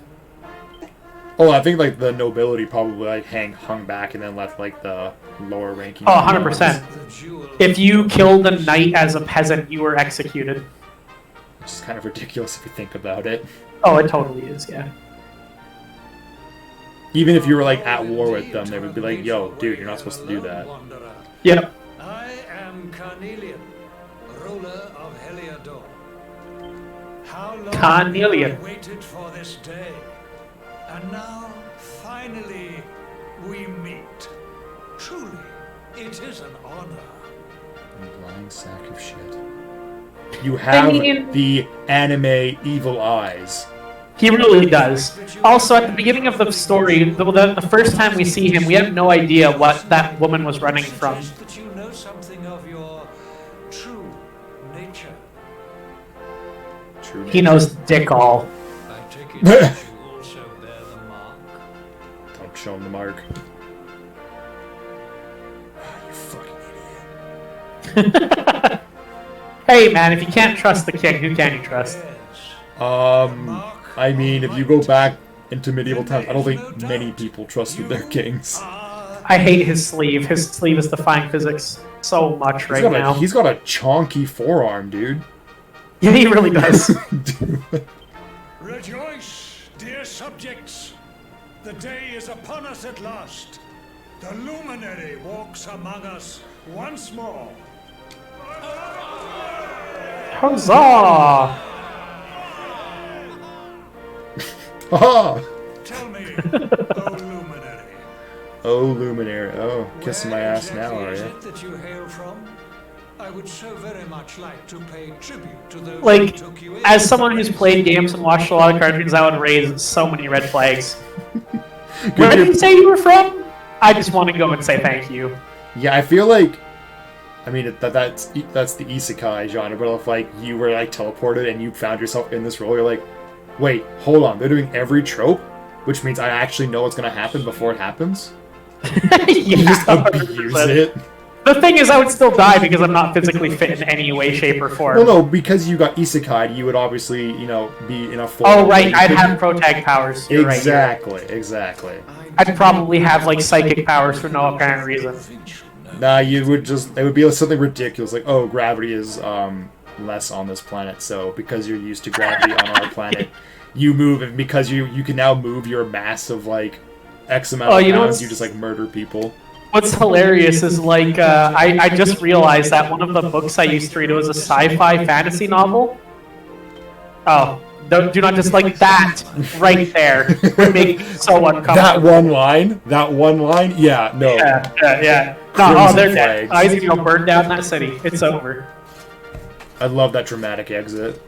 S2: Oh, I think, like, the nobility probably, like, hung back and then left, like, the lower ranking.
S1: Oh, 100%. If you killed a knight as a peasant, you were executed.
S2: Which is kind of ridiculous if you think about it.
S1: Oh, it totally is, yeah.
S2: Even if you were, like, at war with them, they would be like, yo, dude, you're not supposed to do that.
S1: Yep.
S3: I am Carnelian, ruler of Heliodor. How long
S1: Carnelian.
S3: have I waited for this day? And now, finally, we meet. Truly, it is an honor.
S2: You lying sack of shit. You have
S1: mean-
S2: the anime evil eyes.
S1: He really does. Also, at the beginning of the story, the first time we see him, we have no idea what that woman was running from.
S3: Suggest that you know something of your true nature.
S2: True.
S1: He knows dick all.
S3: I take it that you also bear the mark.
S2: Don't show him the mark. You fucking idiot.
S1: Hey, man, if you can't trust the king, who can you trust?
S3: Yes.
S2: I mean, if you go back into medieval times, I don't think many people trusted their kings.
S1: I hate his sleeve. His sleeve is defying physics so much right now.
S2: He's got a chonky forearm, dude.
S1: Yeah, he really does.
S2: Dude.
S3: Rejoice, dear subjects. The day is upon us at last. The luminary walks among us once more.
S1: Huzzah!
S2: Ah!
S3: Tell me, O luminary.
S2: Oh, Luminary. Oh, kissing my
S3: where
S2: ass now,
S3: exactly
S2: are
S3: is
S2: you?
S3: it that you hail from? I would so very much like to pay tribute to those who
S1: Like,
S3: took you in.
S1: as someone who's played games and watched a lot of cartoons, I would raise so many red flags. Where did you say you were from? I just want to go and say thank you.
S2: Yeah, I feel like, I mean, that's the isekai genre, but if, like, you were, like, teleported and you found yourself in this role, you're like, wait, hold on, they're doing every trope? Which means I actually know what's gonna happen before it happens? You
S1: Yeah,
S2: just abuse
S1: 100%.
S2: it?
S1: The thing is, I would still die because I'm not physically fit in any way, shape, or form.
S2: Well, no, because you got isekai, you would obviously, you know, be in a form.
S1: Oh, right,
S2: where you
S1: I'd
S2: could-
S1: have protag powers. You're right, you're right.
S2: Exactly.
S1: I'd probably have, like, psychic powers for no apparent reason.
S2: Nah, you would just, it would be something ridiculous, like, oh, gravity is, less on this planet, so because you're used to gravity on our planet, you move, and because you can now move your mass of, like, X amount
S1: Oh,
S2: of
S1: you know
S2: rounds,
S1: what's-
S2: you just like murder people.
S1: What's hilarious is like I just realized that one of the books I used to read was a sci-fi fantasy novel. Oh, do not just like that right there would make me so uncomfortable.
S2: That one line, yeah, no.
S1: Yeah. No, oh,
S2: Crimson
S1: they're dead.
S2: flags.
S1: Isaac's gonna burn down that city. It's over.
S2: I love that dramatic exit.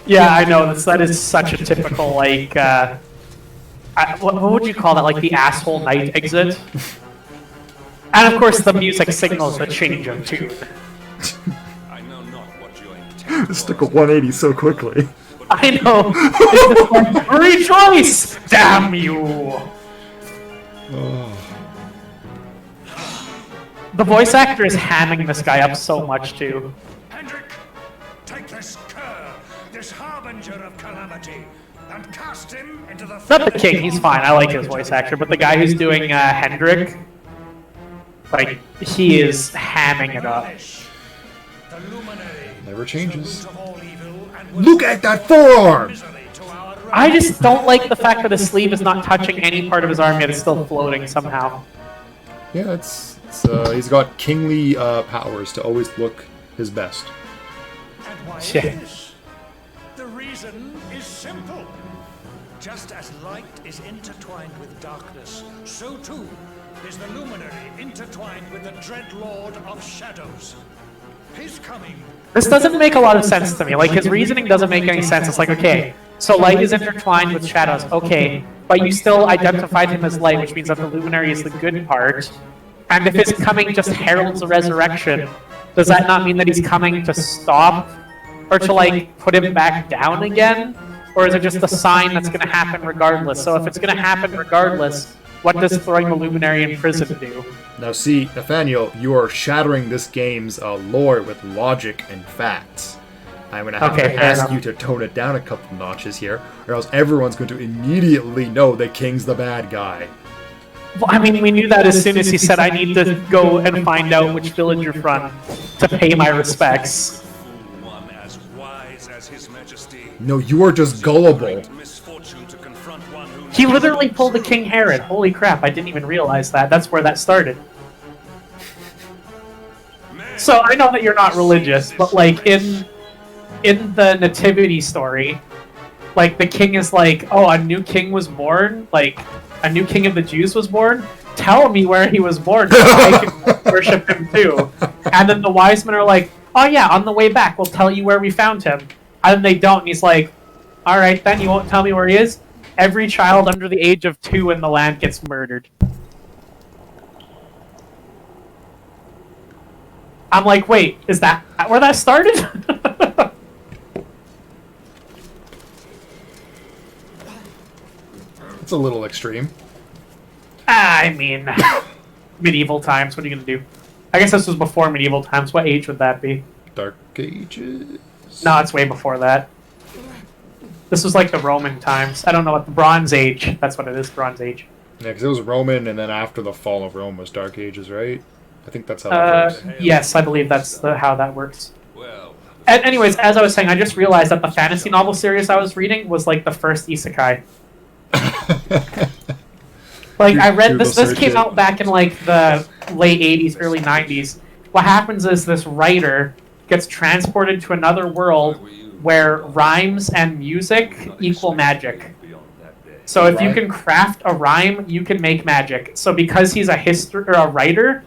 S1: Yeah, I know. That is such a typical like. What would you call that? Like the asshole knight exit. And of course, the music signals the change of tune.
S8: I know not what your intent
S2: Just took a 180 so quickly.
S1: I know. It's like, rejoice! Damn you! The voice actor is hamming this guy up so much too.
S3: Hendrik, take this cur, this harbinger of calamity, and cast him into the...
S1: Not the king, he's fine. I like his voice actor, but the guy who's doing Hendrik, like, he is hamming it up.
S3: The luminary
S2: Never changes.
S3: of all evil and will
S2: Look at that forearm!
S3: misery to our
S1: I just don't like the fact that his sleeve is not touching any part of his arm yet it's still floating somehow.
S2: Yeah, he's got kingly powers to always look his best.
S3: And why is
S1: Yeah.
S3: this? The reason is simple. Just as light is intertwined with darkness, so too is the luminary intertwined with the dread lord of shadows. His coming...
S1: This doesn't make a lot of sense to me. Like, his reasoning doesn't make any sense. It's like, okay, so light is intertwined with shadows. Okay, but you still identified him as light, which means that the luminary is the good part. And if his coming just heralds the resurrection, does that not mean that he's coming to stop or to, like, put him back down again? Or is it just a sign that's going to happen regardless? So if it's going to happen regardless, what does throwing the luminary in prison do?
S2: Now see, Nathaniel, you are shattering this game's lore with logic and facts. I'm going to have
S1: Okay,
S2: to
S1: fair
S2: ask
S1: enough.
S2: you to tone it down a couple notches here, or else everyone's going to immediately know that King's the bad guy.
S1: Well, I mean, we knew that as soon as he said, I need to go and find out which village you're from to pay my respects.
S8: one as wise as his majesty.
S2: No, you are just gullible.
S8: Misfortune to confront one who
S1: He literally pulled the King Herod. Holy crap, I didn't even realize that. That's where that started. So I know that you're not religious, but like in the nativity story, like the king is like, oh, a new king was born, like a new king of the Jews was born. Tell me where he was born so I can worship him too. And then the wise men are like, oh yeah, on the way back we'll tell you where we found him. And then they don't, and he's like, all right, then you won't tell me where he is? Every child under the age of 2 in the land gets murdered. I'm like, wait, is that where that started?
S2: It's a little extreme.
S1: I mean, medieval times, what are you gonna do? I guess this was before medieval times. What age would that be?
S2: Dark Ages?
S1: No, it's way before that. This was like the Roman times. I don't know what the Bronze Age. That's what it is, Bronze Age.
S2: Yeah, because it was Roman, and then after the fall of Rome was Dark Ages, right? I think that's how that works.
S1: Yes, I believe that's how that works.
S8: well,
S1: And anyways, as I was saying, I just realized that the fantasy novel series I was reading was like the first isekai. Like, I read this
S2: Google
S1: came
S2: search it.
S1: out back in like the late 80s, early 90s. What happens is this writer gets transported to another world where rhymes and music equal magic. So if you can craft a rhyme, you can make magic. So because he's a writer,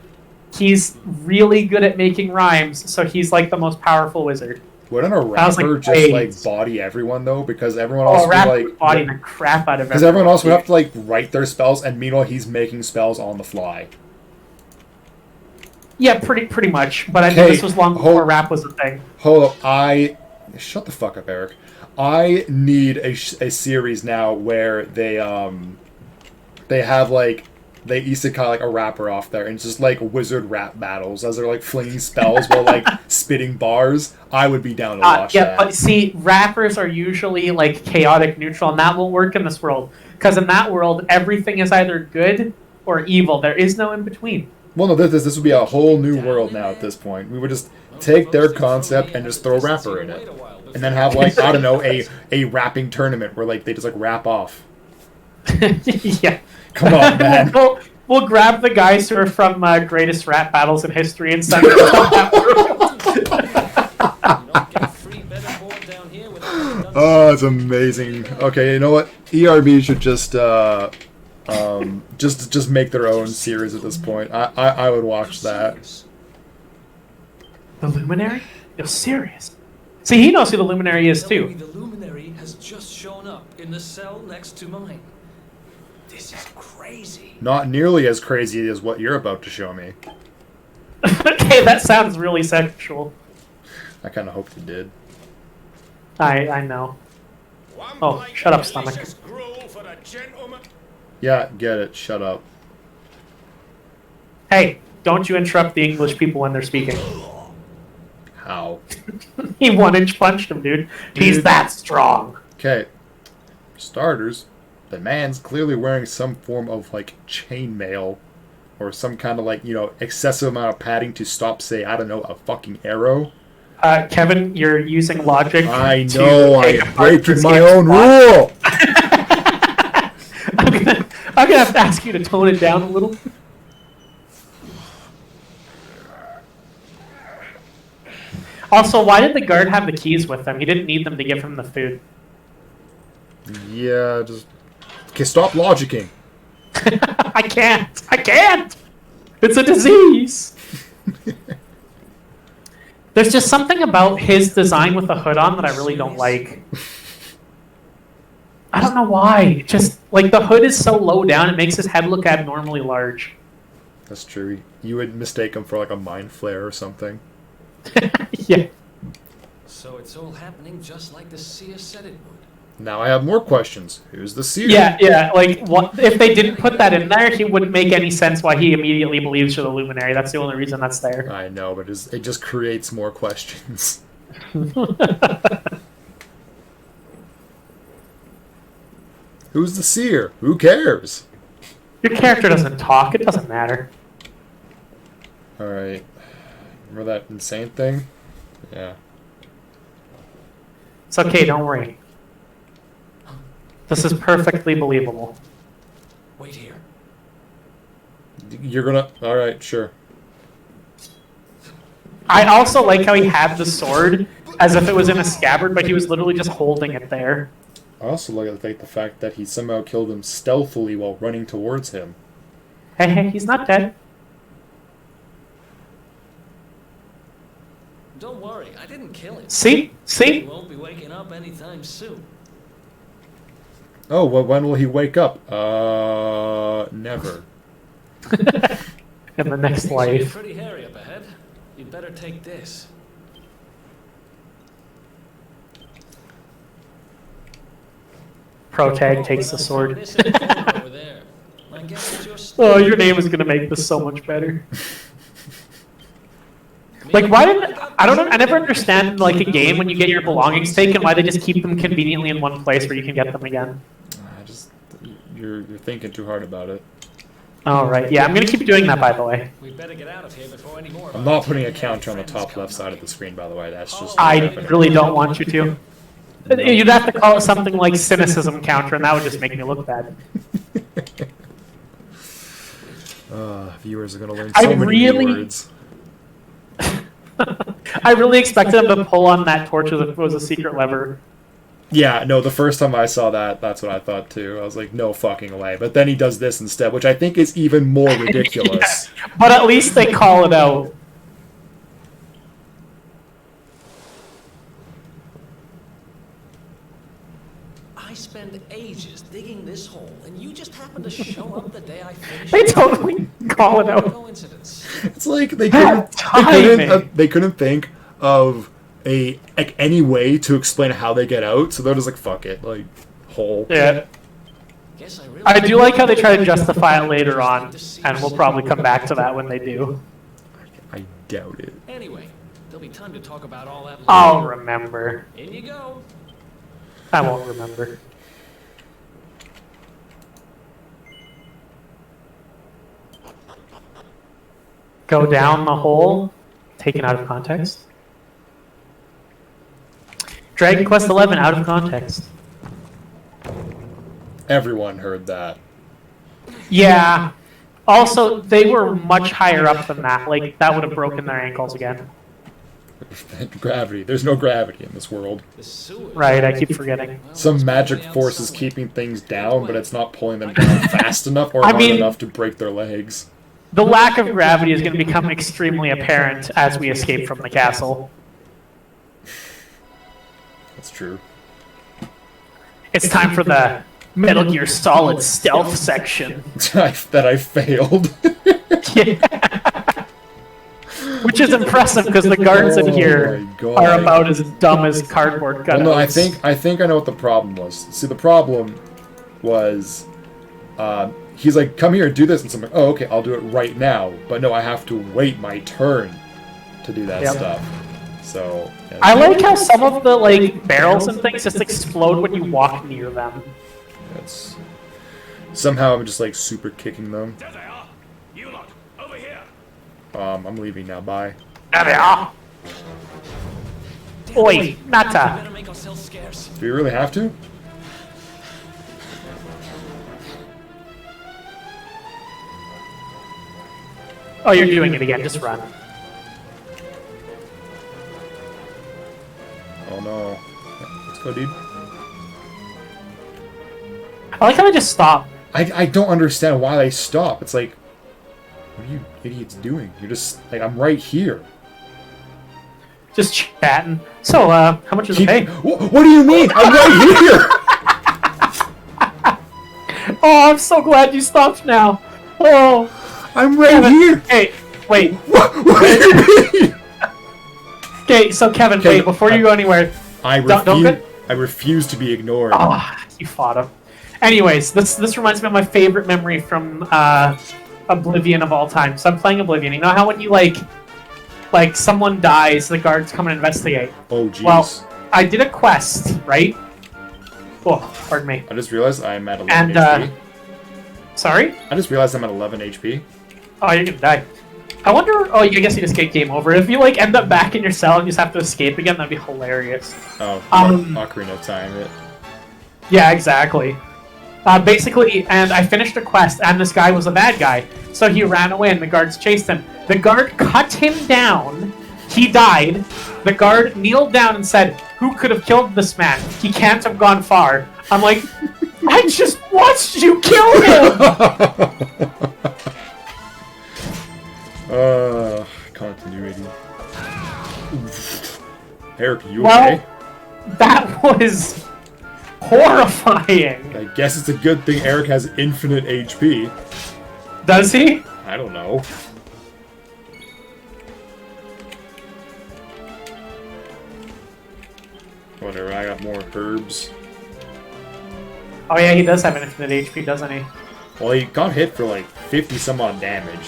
S1: he's really good at making rhymes, so he's like the most powerful wizard.
S2: Wouldn't a
S1: was, like,
S2: rapper just
S1: AIDS.
S2: like body everyone though? Because everyone else
S1: Oh,
S2: would
S1: rap
S2: like
S1: body the crap out of
S2: because everyone else would have to like write their spells, and meanwhile he's making spells on the fly.
S1: Yeah, pretty much. But I
S2: Okay,
S1: think this was long before
S2: hold-
S1: rap was a thing.
S2: Hold up, shut the fuck up, Eric. I need a series now where they have like they isekai like a rapper off there, and it's just like wizard rap battles as they're like flinging spells while like spitting bars. I would be down to watch
S1: Yeah,
S2: that.
S1: but see, rappers are usually like chaotic neutral, and that won't work in this world. Because in that world, everything is either good or evil. There is no in between.
S2: Well, no, this would be a whole new world now at this point. We would just take their concept and just throw a rapper in it. And then have, like, I don't know, a rapping tournament where, like, they just, like, rap off.
S1: Yeah.
S2: Come on, man.
S1: We'll grab the guys who are from greatest rap battles in history and send them to that world.
S2: Oh, it's amazing. Okay, you know what? ERB should just make their own series at this point. I would watch that.
S1: The Luminary? You're serious? See, he knows who the Luminary is too.
S9: The Luminary has just shown up in the cell next to mine. This is crazy.
S2: Not nearly as crazy as what you're about to show me.
S1: Okay, that sounds really sexual.
S2: I kind of hoped you did.
S1: I know. Oh, shut up, stomach.
S2: Yeah, get it. Shut up.
S1: Hey, don't you interrupt the English people when they're speaking.
S2: How?
S1: He 1-inch punched him, dude. He's that strong.
S2: Okay. For starters, the man's clearly wearing some form of, like, chainmail. Or some kind of, like, you know, excessive amount of padding to stop, say, I don't know, a fucking arrow.
S1: Kevin, you're using logic.
S2: I know, I'm breaking my own rule!
S1: I'm gonna have to ask you to tone it down a little. Also, why did the guard have the keys with him? He didn't need them to give him the food.
S2: Yeah, just... Okay, stop logicking.
S1: I can't! It's a disease! There's just something about his design with the hood on that I really don't like. I don't know why. Just, like, the hood is so low down, it makes his head look abnormally large.
S2: That's true. You would mistake him for, like, a mind flare or something.
S1: Yeah.
S9: So it's all happening just like the seer said it would.
S2: Now I have more questions. Who's the seer?
S1: Yeah, like, what, if they didn't put that in there, it wouldn't make any sense why he immediately believes you're the Luminary. That's the only reason that's there.
S2: I know, but it just creates more questions. Who's the seer? Who cares?
S1: Your character doesn't talk, it doesn't matter.
S2: Alright. Remember that insane thing? Yeah.
S1: It's okay, don't worry. This is perfectly believable.
S9: Wait here.
S2: You're gonna... Alright, sure.
S1: I also like how he had the sword as if it was in a scabbard, but he was literally just holding it there.
S2: I also like the fact that he somehow killed him stealthily while running towards him.
S1: Hey, he's not dead.
S9: Don't worry, I didn't kill him.
S1: See?
S9: He won't be waking up anytime soon.
S2: Oh, well, when will he wake up? Never.
S1: In the next
S9: It's
S1: life.
S9: pretty hairy up ahead. You'd better take this.
S1: Protag takes the sword.
S9: This info over there. My guess is you're
S1: Oh, your name is gonna make this so much better. Like, why didn't... I don't know, I never understand, like, a game when you get your belongings taken, why they just keep them conveniently in one place where you can get them again.
S2: You're thinking too hard about it.
S1: Alright, yeah, I'm gonna keep doing that, by the way.
S9: We better get out of here before any more.
S2: I'm not putting a counter on the top left side of the screen, by the way. That's just...
S1: I really don't want you to. You'd have to call it something like cynicism counter, and that would just make me look bad.
S2: Viewers are gonna learn so many new words.
S1: I really expected him to pull on that torch as if it was a secret lever.
S2: Yeah, no, the first time I saw that, that's what I thought too. I was like, no fucking way. But then he does this instead, which I think is even more ridiculous.
S1: Yeah, but at least they call it out.
S9: I spend ages digging this hole, and you just happen to show up the day I finish.
S1: They totally call it out.
S9: Coincidence.
S2: It's like they couldn't think of any way to explain how they get out, so they're just like, fuck it, like, hole.
S1: Yeah. I do like how they try to justify it later on, and we'll probably come back to that when they do.
S2: I doubt it.
S9: Anyway, there'll be time to talk about all that later.
S1: I'll remember.
S9: In you go.
S1: I won't remember. Go down the hole, taken out of context. Dragon Quest XI out of context.
S2: Everyone heard that.
S1: Yeah. Also, they were much higher up than that. Like, that would have broken their ankles again.
S2: Gravity. There's no gravity in this world.
S1: Right, I keep forgetting.
S2: Some magic force is keeping things down, but it's not pulling them down fast enough or hard enough to break their legs.
S1: The lack of gravity is going to become extremely apparent as we escape from the castle.
S2: That's true.
S1: It's time for the Metal Gear Solid stealth section.
S2: That I failed.
S1: Yeah. Which is impressive because the guards in here are about as dumb as cardboard cutouts.
S2: Well, no, I think I know what the problem was. See, the problem was, he's like, "Come here, do this," and so I'm like, "Oh, okay, I'll do it right now." But no, I have to wait my turn to do that stuff. So yeah,
S1: I like how some of the like barrels and things just explode when you walk near them.
S2: That's somehow I'm just like super kicking them.
S3: There they are. You lot, over here.
S2: I'm leaving now. Bye.
S1: There they are. Oi, Nata.
S9: Better make ourselves scarce.
S2: Do you really have to?
S1: Oh, you're doing it again. Just run.
S2: Oh no. Let's go, dude.
S1: I like how they just stop.
S2: I don't understand why they stop. It's like, what are you idiots doing? You're just like, I'm right here.
S1: Just chatting. So, how much is the pay?
S2: What do you mean? I'm right here.
S1: Oh, I'm so glad you stopped now. Oh,
S2: I'm right here.
S1: Hey, wait.
S2: What do you mean?
S1: Okay, so Kevin, wait, before you go anywhere.
S2: I refuse to be ignored.
S1: Oh, you fought him. Anyways, this reminds me of my favorite memory from Oblivion of all time. So I'm playing Oblivion. You know how when you like someone dies, the guards come and investigate.
S2: Oh, jeez.
S1: Well, I did a quest, right? Oh, pardon me.
S2: I just realized I'm at 11 HP.
S1: Sorry?
S2: I just realized I'm at 11 HP.
S1: Oh, you're gonna die. I wonder. Oh, I guess you just get game over. If you like end up back in your cell and you just have to escape again, that'd be hilarious.
S2: Oh, Ocarina of Time.
S1: Yeah, exactly. Basically, and I finished a quest, and this guy was a bad guy. So he ran away, and the guards chased him. The guard cut him down. He died. The guard kneeled down and said, "Who could have killed this man? He can't have gone far." I'm like, I just watched you kill him!
S2: Continuity. Eric, you
S1: well,
S2: okay?
S1: That was horrifying.
S2: I guess it's a good thing Eric has infinite HP.
S1: Does he?
S2: I don't know. Whatever, I got more herbs.
S1: Oh yeah, he does have infinite HP, doesn't he?
S2: Well, he got hit for like 50 some odd damage.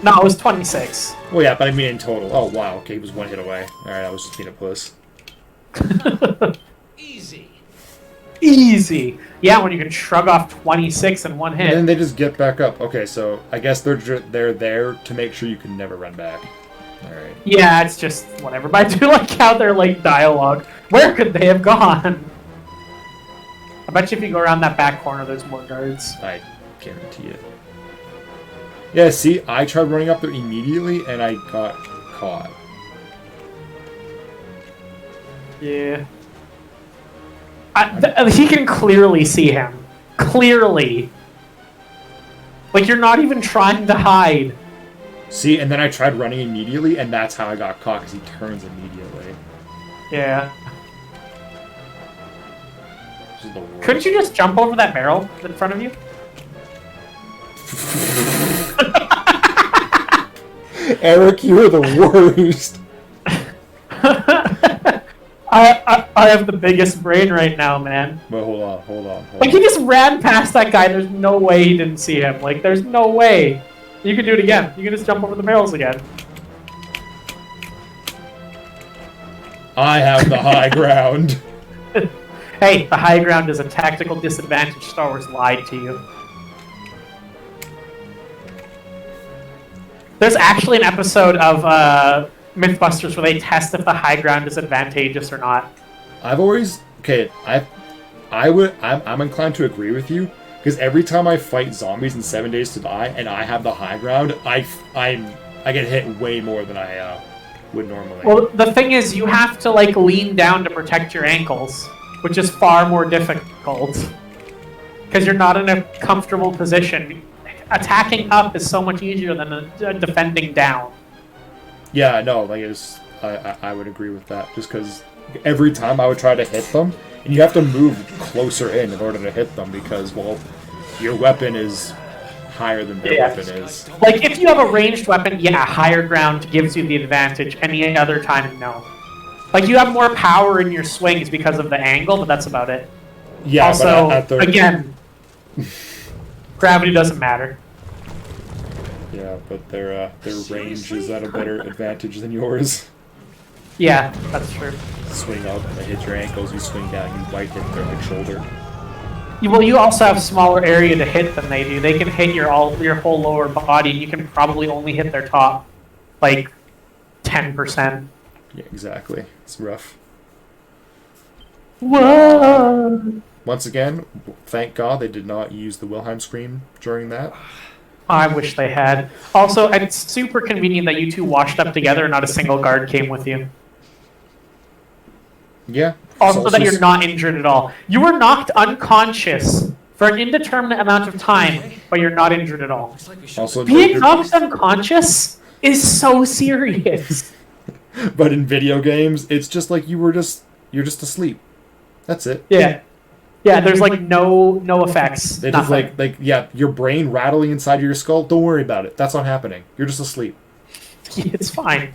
S1: No, it was 26.
S2: Well, yeah, but I mean in total. Oh, wow, okay, he was one hit away. Alright, I was just being a puss.
S9: Easy.
S1: Easy. Yeah, when you can shrug off 26 in one hit.
S2: And then they just get back up. Okay, so I guess they're there to make sure you can never run back. Alright.
S1: Yeah, it's just whatever. But I do like how they're like dialogue. Where could they have gone? I bet you if you go around that back corner, there's more guards.
S2: I guarantee it. Yeah, see, I tried running up there immediately, and I got caught.
S1: Yeah. He can clearly see him. Clearly. Like, you're not even trying to hide.
S2: See, and then I tried running immediately, and that's how I got caught, because he turns immediately.
S1: Yeah.
S2: This is the worst.
S1: Couldn't you just jump over that barrel in front of you?
S2: Eric, you are the worst.
S1: I have the biggest brain right now, man.
S2: But hold on.
S1: Like, he just ran past that guy. There's no way he didn't see him. Like, there's no way. You can do it again. You can just jump over the barrels again.
S2: I have the high ground.
S1: Hey, the high ground is a tactical disadvantage. Star Wars lied to you. There's actually an episode of Mythbusters where they test if the high ground is advantageous or not.
S2: I've always... Okay, I'm inclined to agree with you, Because every time I fight zombies in 7 Days to Die and I have the high ground, I get hit way more than I would normally.
S1: Well, the thing is, you have to like lean down to protect your ankles, which is far more difficult because you're not in a comfortable position. Attacking up is so much easier than defending down.
S2: Yeah, no, like I would agree with that. Just because every time I would try to hit them, and you have to move closer in order to hit them because, well, your weapon is higher than their weapon is.
S1: Like, if you have a ranged weapon, yeah, higher ground gives you the advantage. Any other time, no. Like, you have more power in your swings because of the angle, but that's about it.
S2: Yeah,
S1: also,
S2: but
S1: again, gravity doesn't matter.
S2: Yeah, but their range is at a better advantage than yours.
S1: Yeah, that's true.
S2: Swing up, they hit your ankles, you swing down, you might hit their like shoulder.
S1: Well, you also have smaller area to hit than they do. They can hit your whole lower body. You can probably only hit their top, like 10%.
S2: Yeah, exactly. It's rough.
S1: Whoa!
S2: Once again, thank God they did not use the Wilhelm scream during that.
S1: I wish they had. Also, it's super convenient that you two washed up together and not a single guard came with you.
S2: Yeah.
S1: Also that you're not injured at all. You were knocked unconscious for an indeterminate amount of time, but you're not injured at all.
S2: Also,
S1: being knocked unconscious is so serious.
S2: But in video games, it's just like you're just asleep. That's it.
S1: Yeah. Yeah, there's like no effects.
S2: They just like yeah, your brain rattling inside of your skull. Don't worry about it. That's not happening. You're just asleep.
S1: It's fine.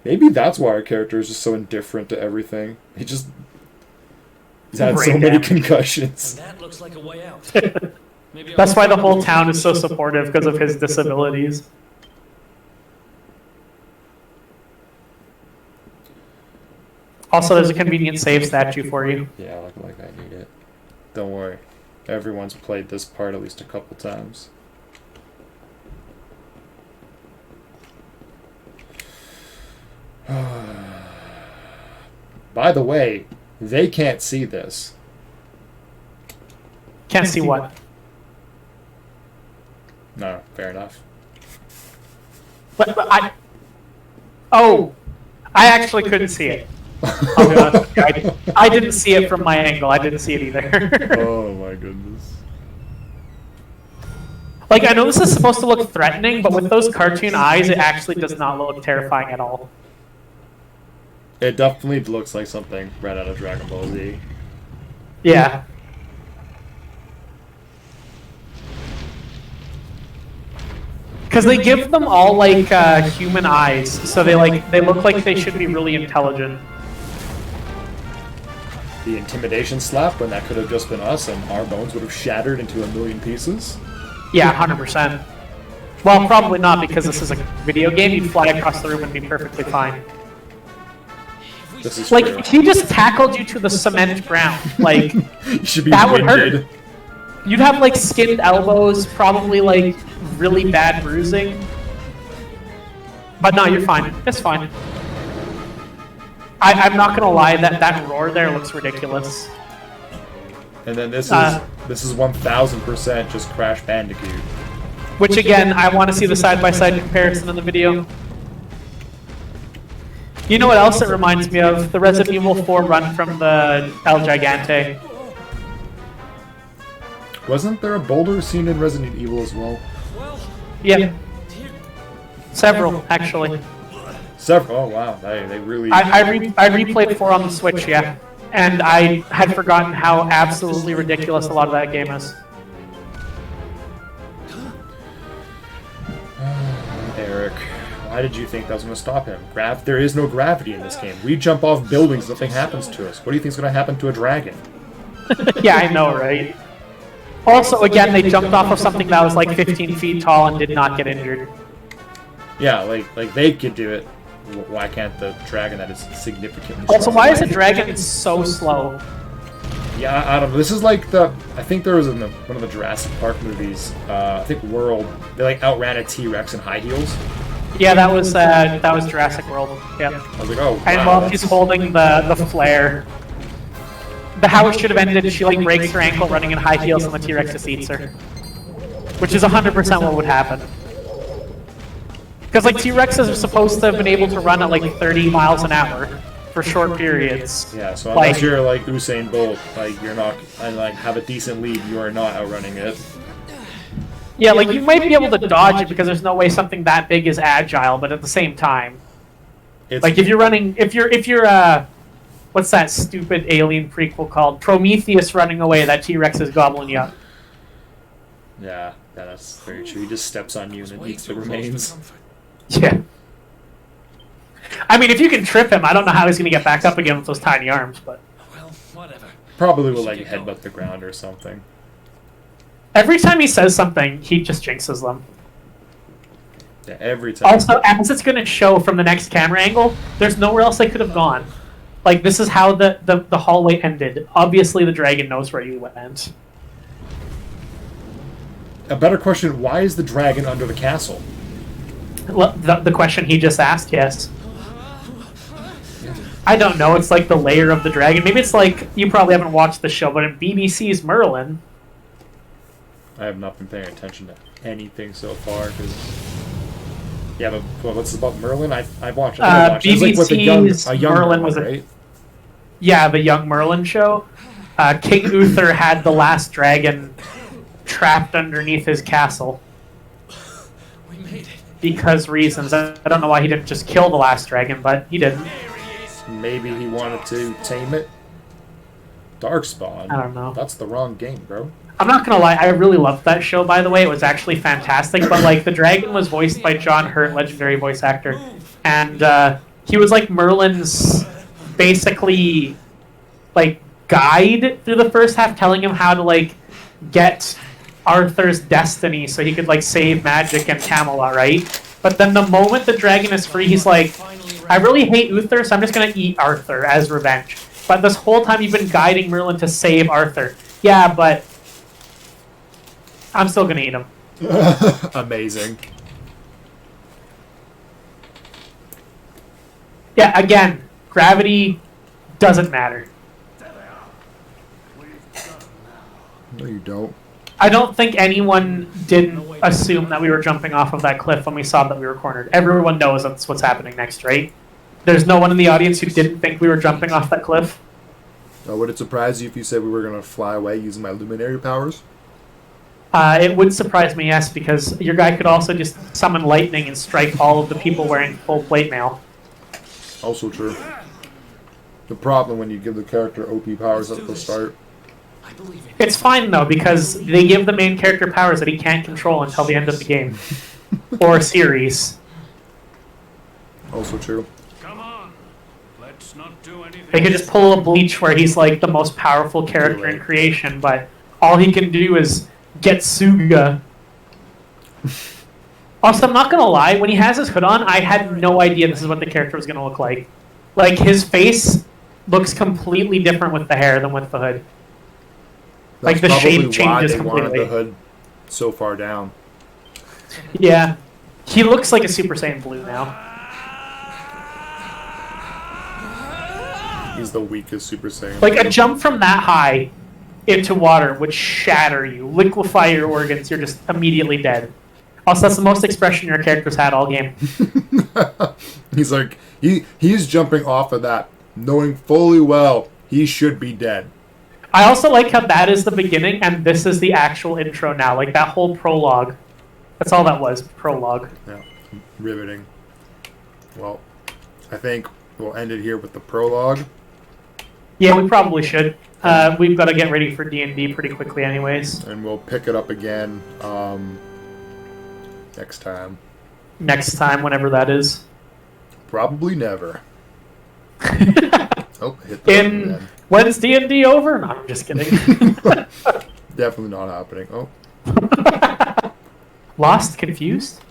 S2: Maybe that's why our character is just so indifferent to everything. He's had so many concussions.
S9: And that looks like a way out.
S1: That's why the whole town is so supportive because of his disabilities. Also, there's a convenient save statue for you.
S2: Yeah, like I need it. Don't worry. Everyone's played this part at least a couple times. By the way, they can't see this.
S1: Can't see what?
S2: No, fair enough.
S1: But I actually couldn't see it. I'll be honest. I didn't see it from my angle. I didn't see it either.
S2: Oh my goodness.
S1: Like, I know this is supposed to look threatening, but with those cartoon eyes, it actually does not look terrifying at all.
S2: It definitely looks like something right out of Dragon Ball Z.
S1: Yeah. Because they give them all like human eyes, so they look like they should be really intelligent.
S2: The intimidation slap when that could have just been us and our bones would have shattered into a million pieces.
S1: Yeah, 100%. Well, probably not because this is a video game. You'd fly across the room and be perfectly fine.
S2: This is
S1: like
S2: true.
S1: if he just tackled you to the cement ground, like
S2: you should be
S1: that would
S2: winded.
S1: hurt. You'd have like skinned elbows, probably like really bad bruising. But no, you're fine. It's fine. I'm not gonna lie, that roar there looks ridiculous.
S2: And then this is 1000% just Crash Bandicoot.
S1: Which again, I want to see the side-by-side comparison in the video. You know what else it reminds me of? The Resident Evil 4 run from the El Gigante.
S2: Wasn't there a boulder scene in Resident Evil as well?
S1: Yeah. Several, actually.
S2: Several? Oh wow, they really...
S1: I replayed 4 on the Switch, yeah. And I had forgotten how absolutely ridiculous a lot of that game is.
S2: Eric, why did you think that was going to stop him? There is no gravity in this game. We jump off buildings, nothing happens to us. What do you think is going to happen to a dragon?
S1: Yeah, I know, right? Also, again, they jumped off of something that was like 15 feet tall and did not get injured.
S2: Yeah, like they could do it. Why can't the dragon that is significantly
S1: Also,
S2: stronger?
S1: why is the dragon so slow?
S2: Yeah, I don't know. This is like I think there was in one of the Jurassic Park movies, I think World, they like outran a T-Rex in high heels.
S1: Yeah, that was Jurassic World. Yeah.
S2: I was like, oh,
S1: And
S2: wow,
S1: while he's holding the flare. the how it should have ended is she like breaks her ankle running in high heels and the T-Rex just eats her. Which is 100% what would happen. Because like T-Rexes are supposed to have been able to run at like 30 miles an hour for short periods.
S2: Yeah, so unless you're like Usain Bolt, like you're not, and like have a decent lead, you are not outrunning it.
S1: Yeah, like you might be able to dodge it because there's no way something that big is agile, but at the same time,
S2: It's,
S1: like if you're running, if you're what's that stupid alien prequel called? Prometheus running away, that T-Rex is gobbling you up.
S2: yeah, that's very true. He just steps on you and eats the remains.
S1: Yeah. I mean, if you can trip him, I don't know how he's going to get back up again with those tiny arms, but...
S7: Well, whatever.
S2: Probably will like headbutt the ground or something.
S1: Every time he says something, he just jinxes them.
S2: Yeah, every time.
S1: Also, as it's going to show from the next camera angle, there's nowhere else they could have gone. Like, this is how the hallway ended. Obviously, the dragon knows where you went.
S2: A better question, why is the dragon under the castle?
S1: The question he just asked, yes. I don't know, it's like the layer of the dragon. Maybe it's like, you probably haven't watched the show, but in BBC's Merlin...
S2: I have not been paying attention to anything so far, because... Yeah, but what's about Merlin? I've watched it.
S1: BBC's
S2: like with a young
S1: Merlin was
S2: right?
S1: Yeah, the Young Merlin show. King Uther had the last dragon trapped underneath his castle.
S7: We made it.
S1: Because reasons. I don't know why he didn't just kill the last dragon, but he didn't.
S2: Maybe he wanted to tame it. Darkspawn.
S1: I don't know.
S2: That's the wrong game, bro.
S1: I'm not gonna lie, I really loved that show, by the way. It was actually fantastic, but like the dragon was voiced by John Hurt, legendary voice actor. And he was like Merlin's basically like guide through the first half, telling him how to like get Arthur's destiny so he could like save magic and Camelot, right? But then the moment the dragon is free, he's like, I really hate Uther, so I'm just gonna eat Arthur as revenge. But this whole time you've been guiding Merlin to save Arthur. Yeah, but I'm still gonna eat him.
S2: Amazing.
S1: Yeah, again, gravity doesn't matter.
S2: No, you don't.
S1: I don't think anyone didn't assume that we were jumping off of that cliff when we saw that we were cornered. Everyone knows that's what's happening next, right? There's no one in the audience who didn't think we were jumping off that cliff.
S2: Would it surprise you if you said we were going to fly away using my luminary powers?
S1: It would surprise me, yes, because your guy could also just summon lightning and strike all of the people wearing full plate mail.
S2: Also true. The problem when you give the character OP powers at the start.
S7: I believe it.
S1: It's fine, though, because they give the main character powers that he can't control until the end of the game. Or series.
S2: Also true.
S3: Come on. Let's not do anything.
S1: They could just pull a Bleach where he's like the most powerful character in creation, but all he can do is get Suga. Also, I'm not gonna lie, when he has his hood on, I had no idea this is what the character was gonna look like. Like, his face looks completely different with the hair than with the hood.
S2: That's
S1: like, the
S2: probably
S1: shape
S2: why
S1: changes
S2: they wanted
S1: completely.
S2: the hood so far down.
S1: Yeah. He looks like a Super Saiyan Blue now.
S2: He's the weakest Super Saiyan.
S1: Like, a jump from that high into water would shatter you, liquefy your organs, you're just immediately dead. Also, that's the most expression your character's had all game.
S2: He's like, he's jumping off of that, knowing fully well he should be dead.
S1: I also like how that is the beginning, and this is the actual intro now. Like, that whole prologue. That's all that was, prologue.
S2: Yeah, riveting. Well, I think we'll end it here with the prologue.
S1: Yeah, we probably should. We've got to get ready for D&D pretty quickly anyways.
S2: And we'll pick it up again next time.
S1: Next time, whenever that is.
S2: Probably never. Oh, hit the button again.
S1: When's D&D over? No, I'm just kidding.
S2: Definitely not happening. Oh.
S1: Lost? Confused?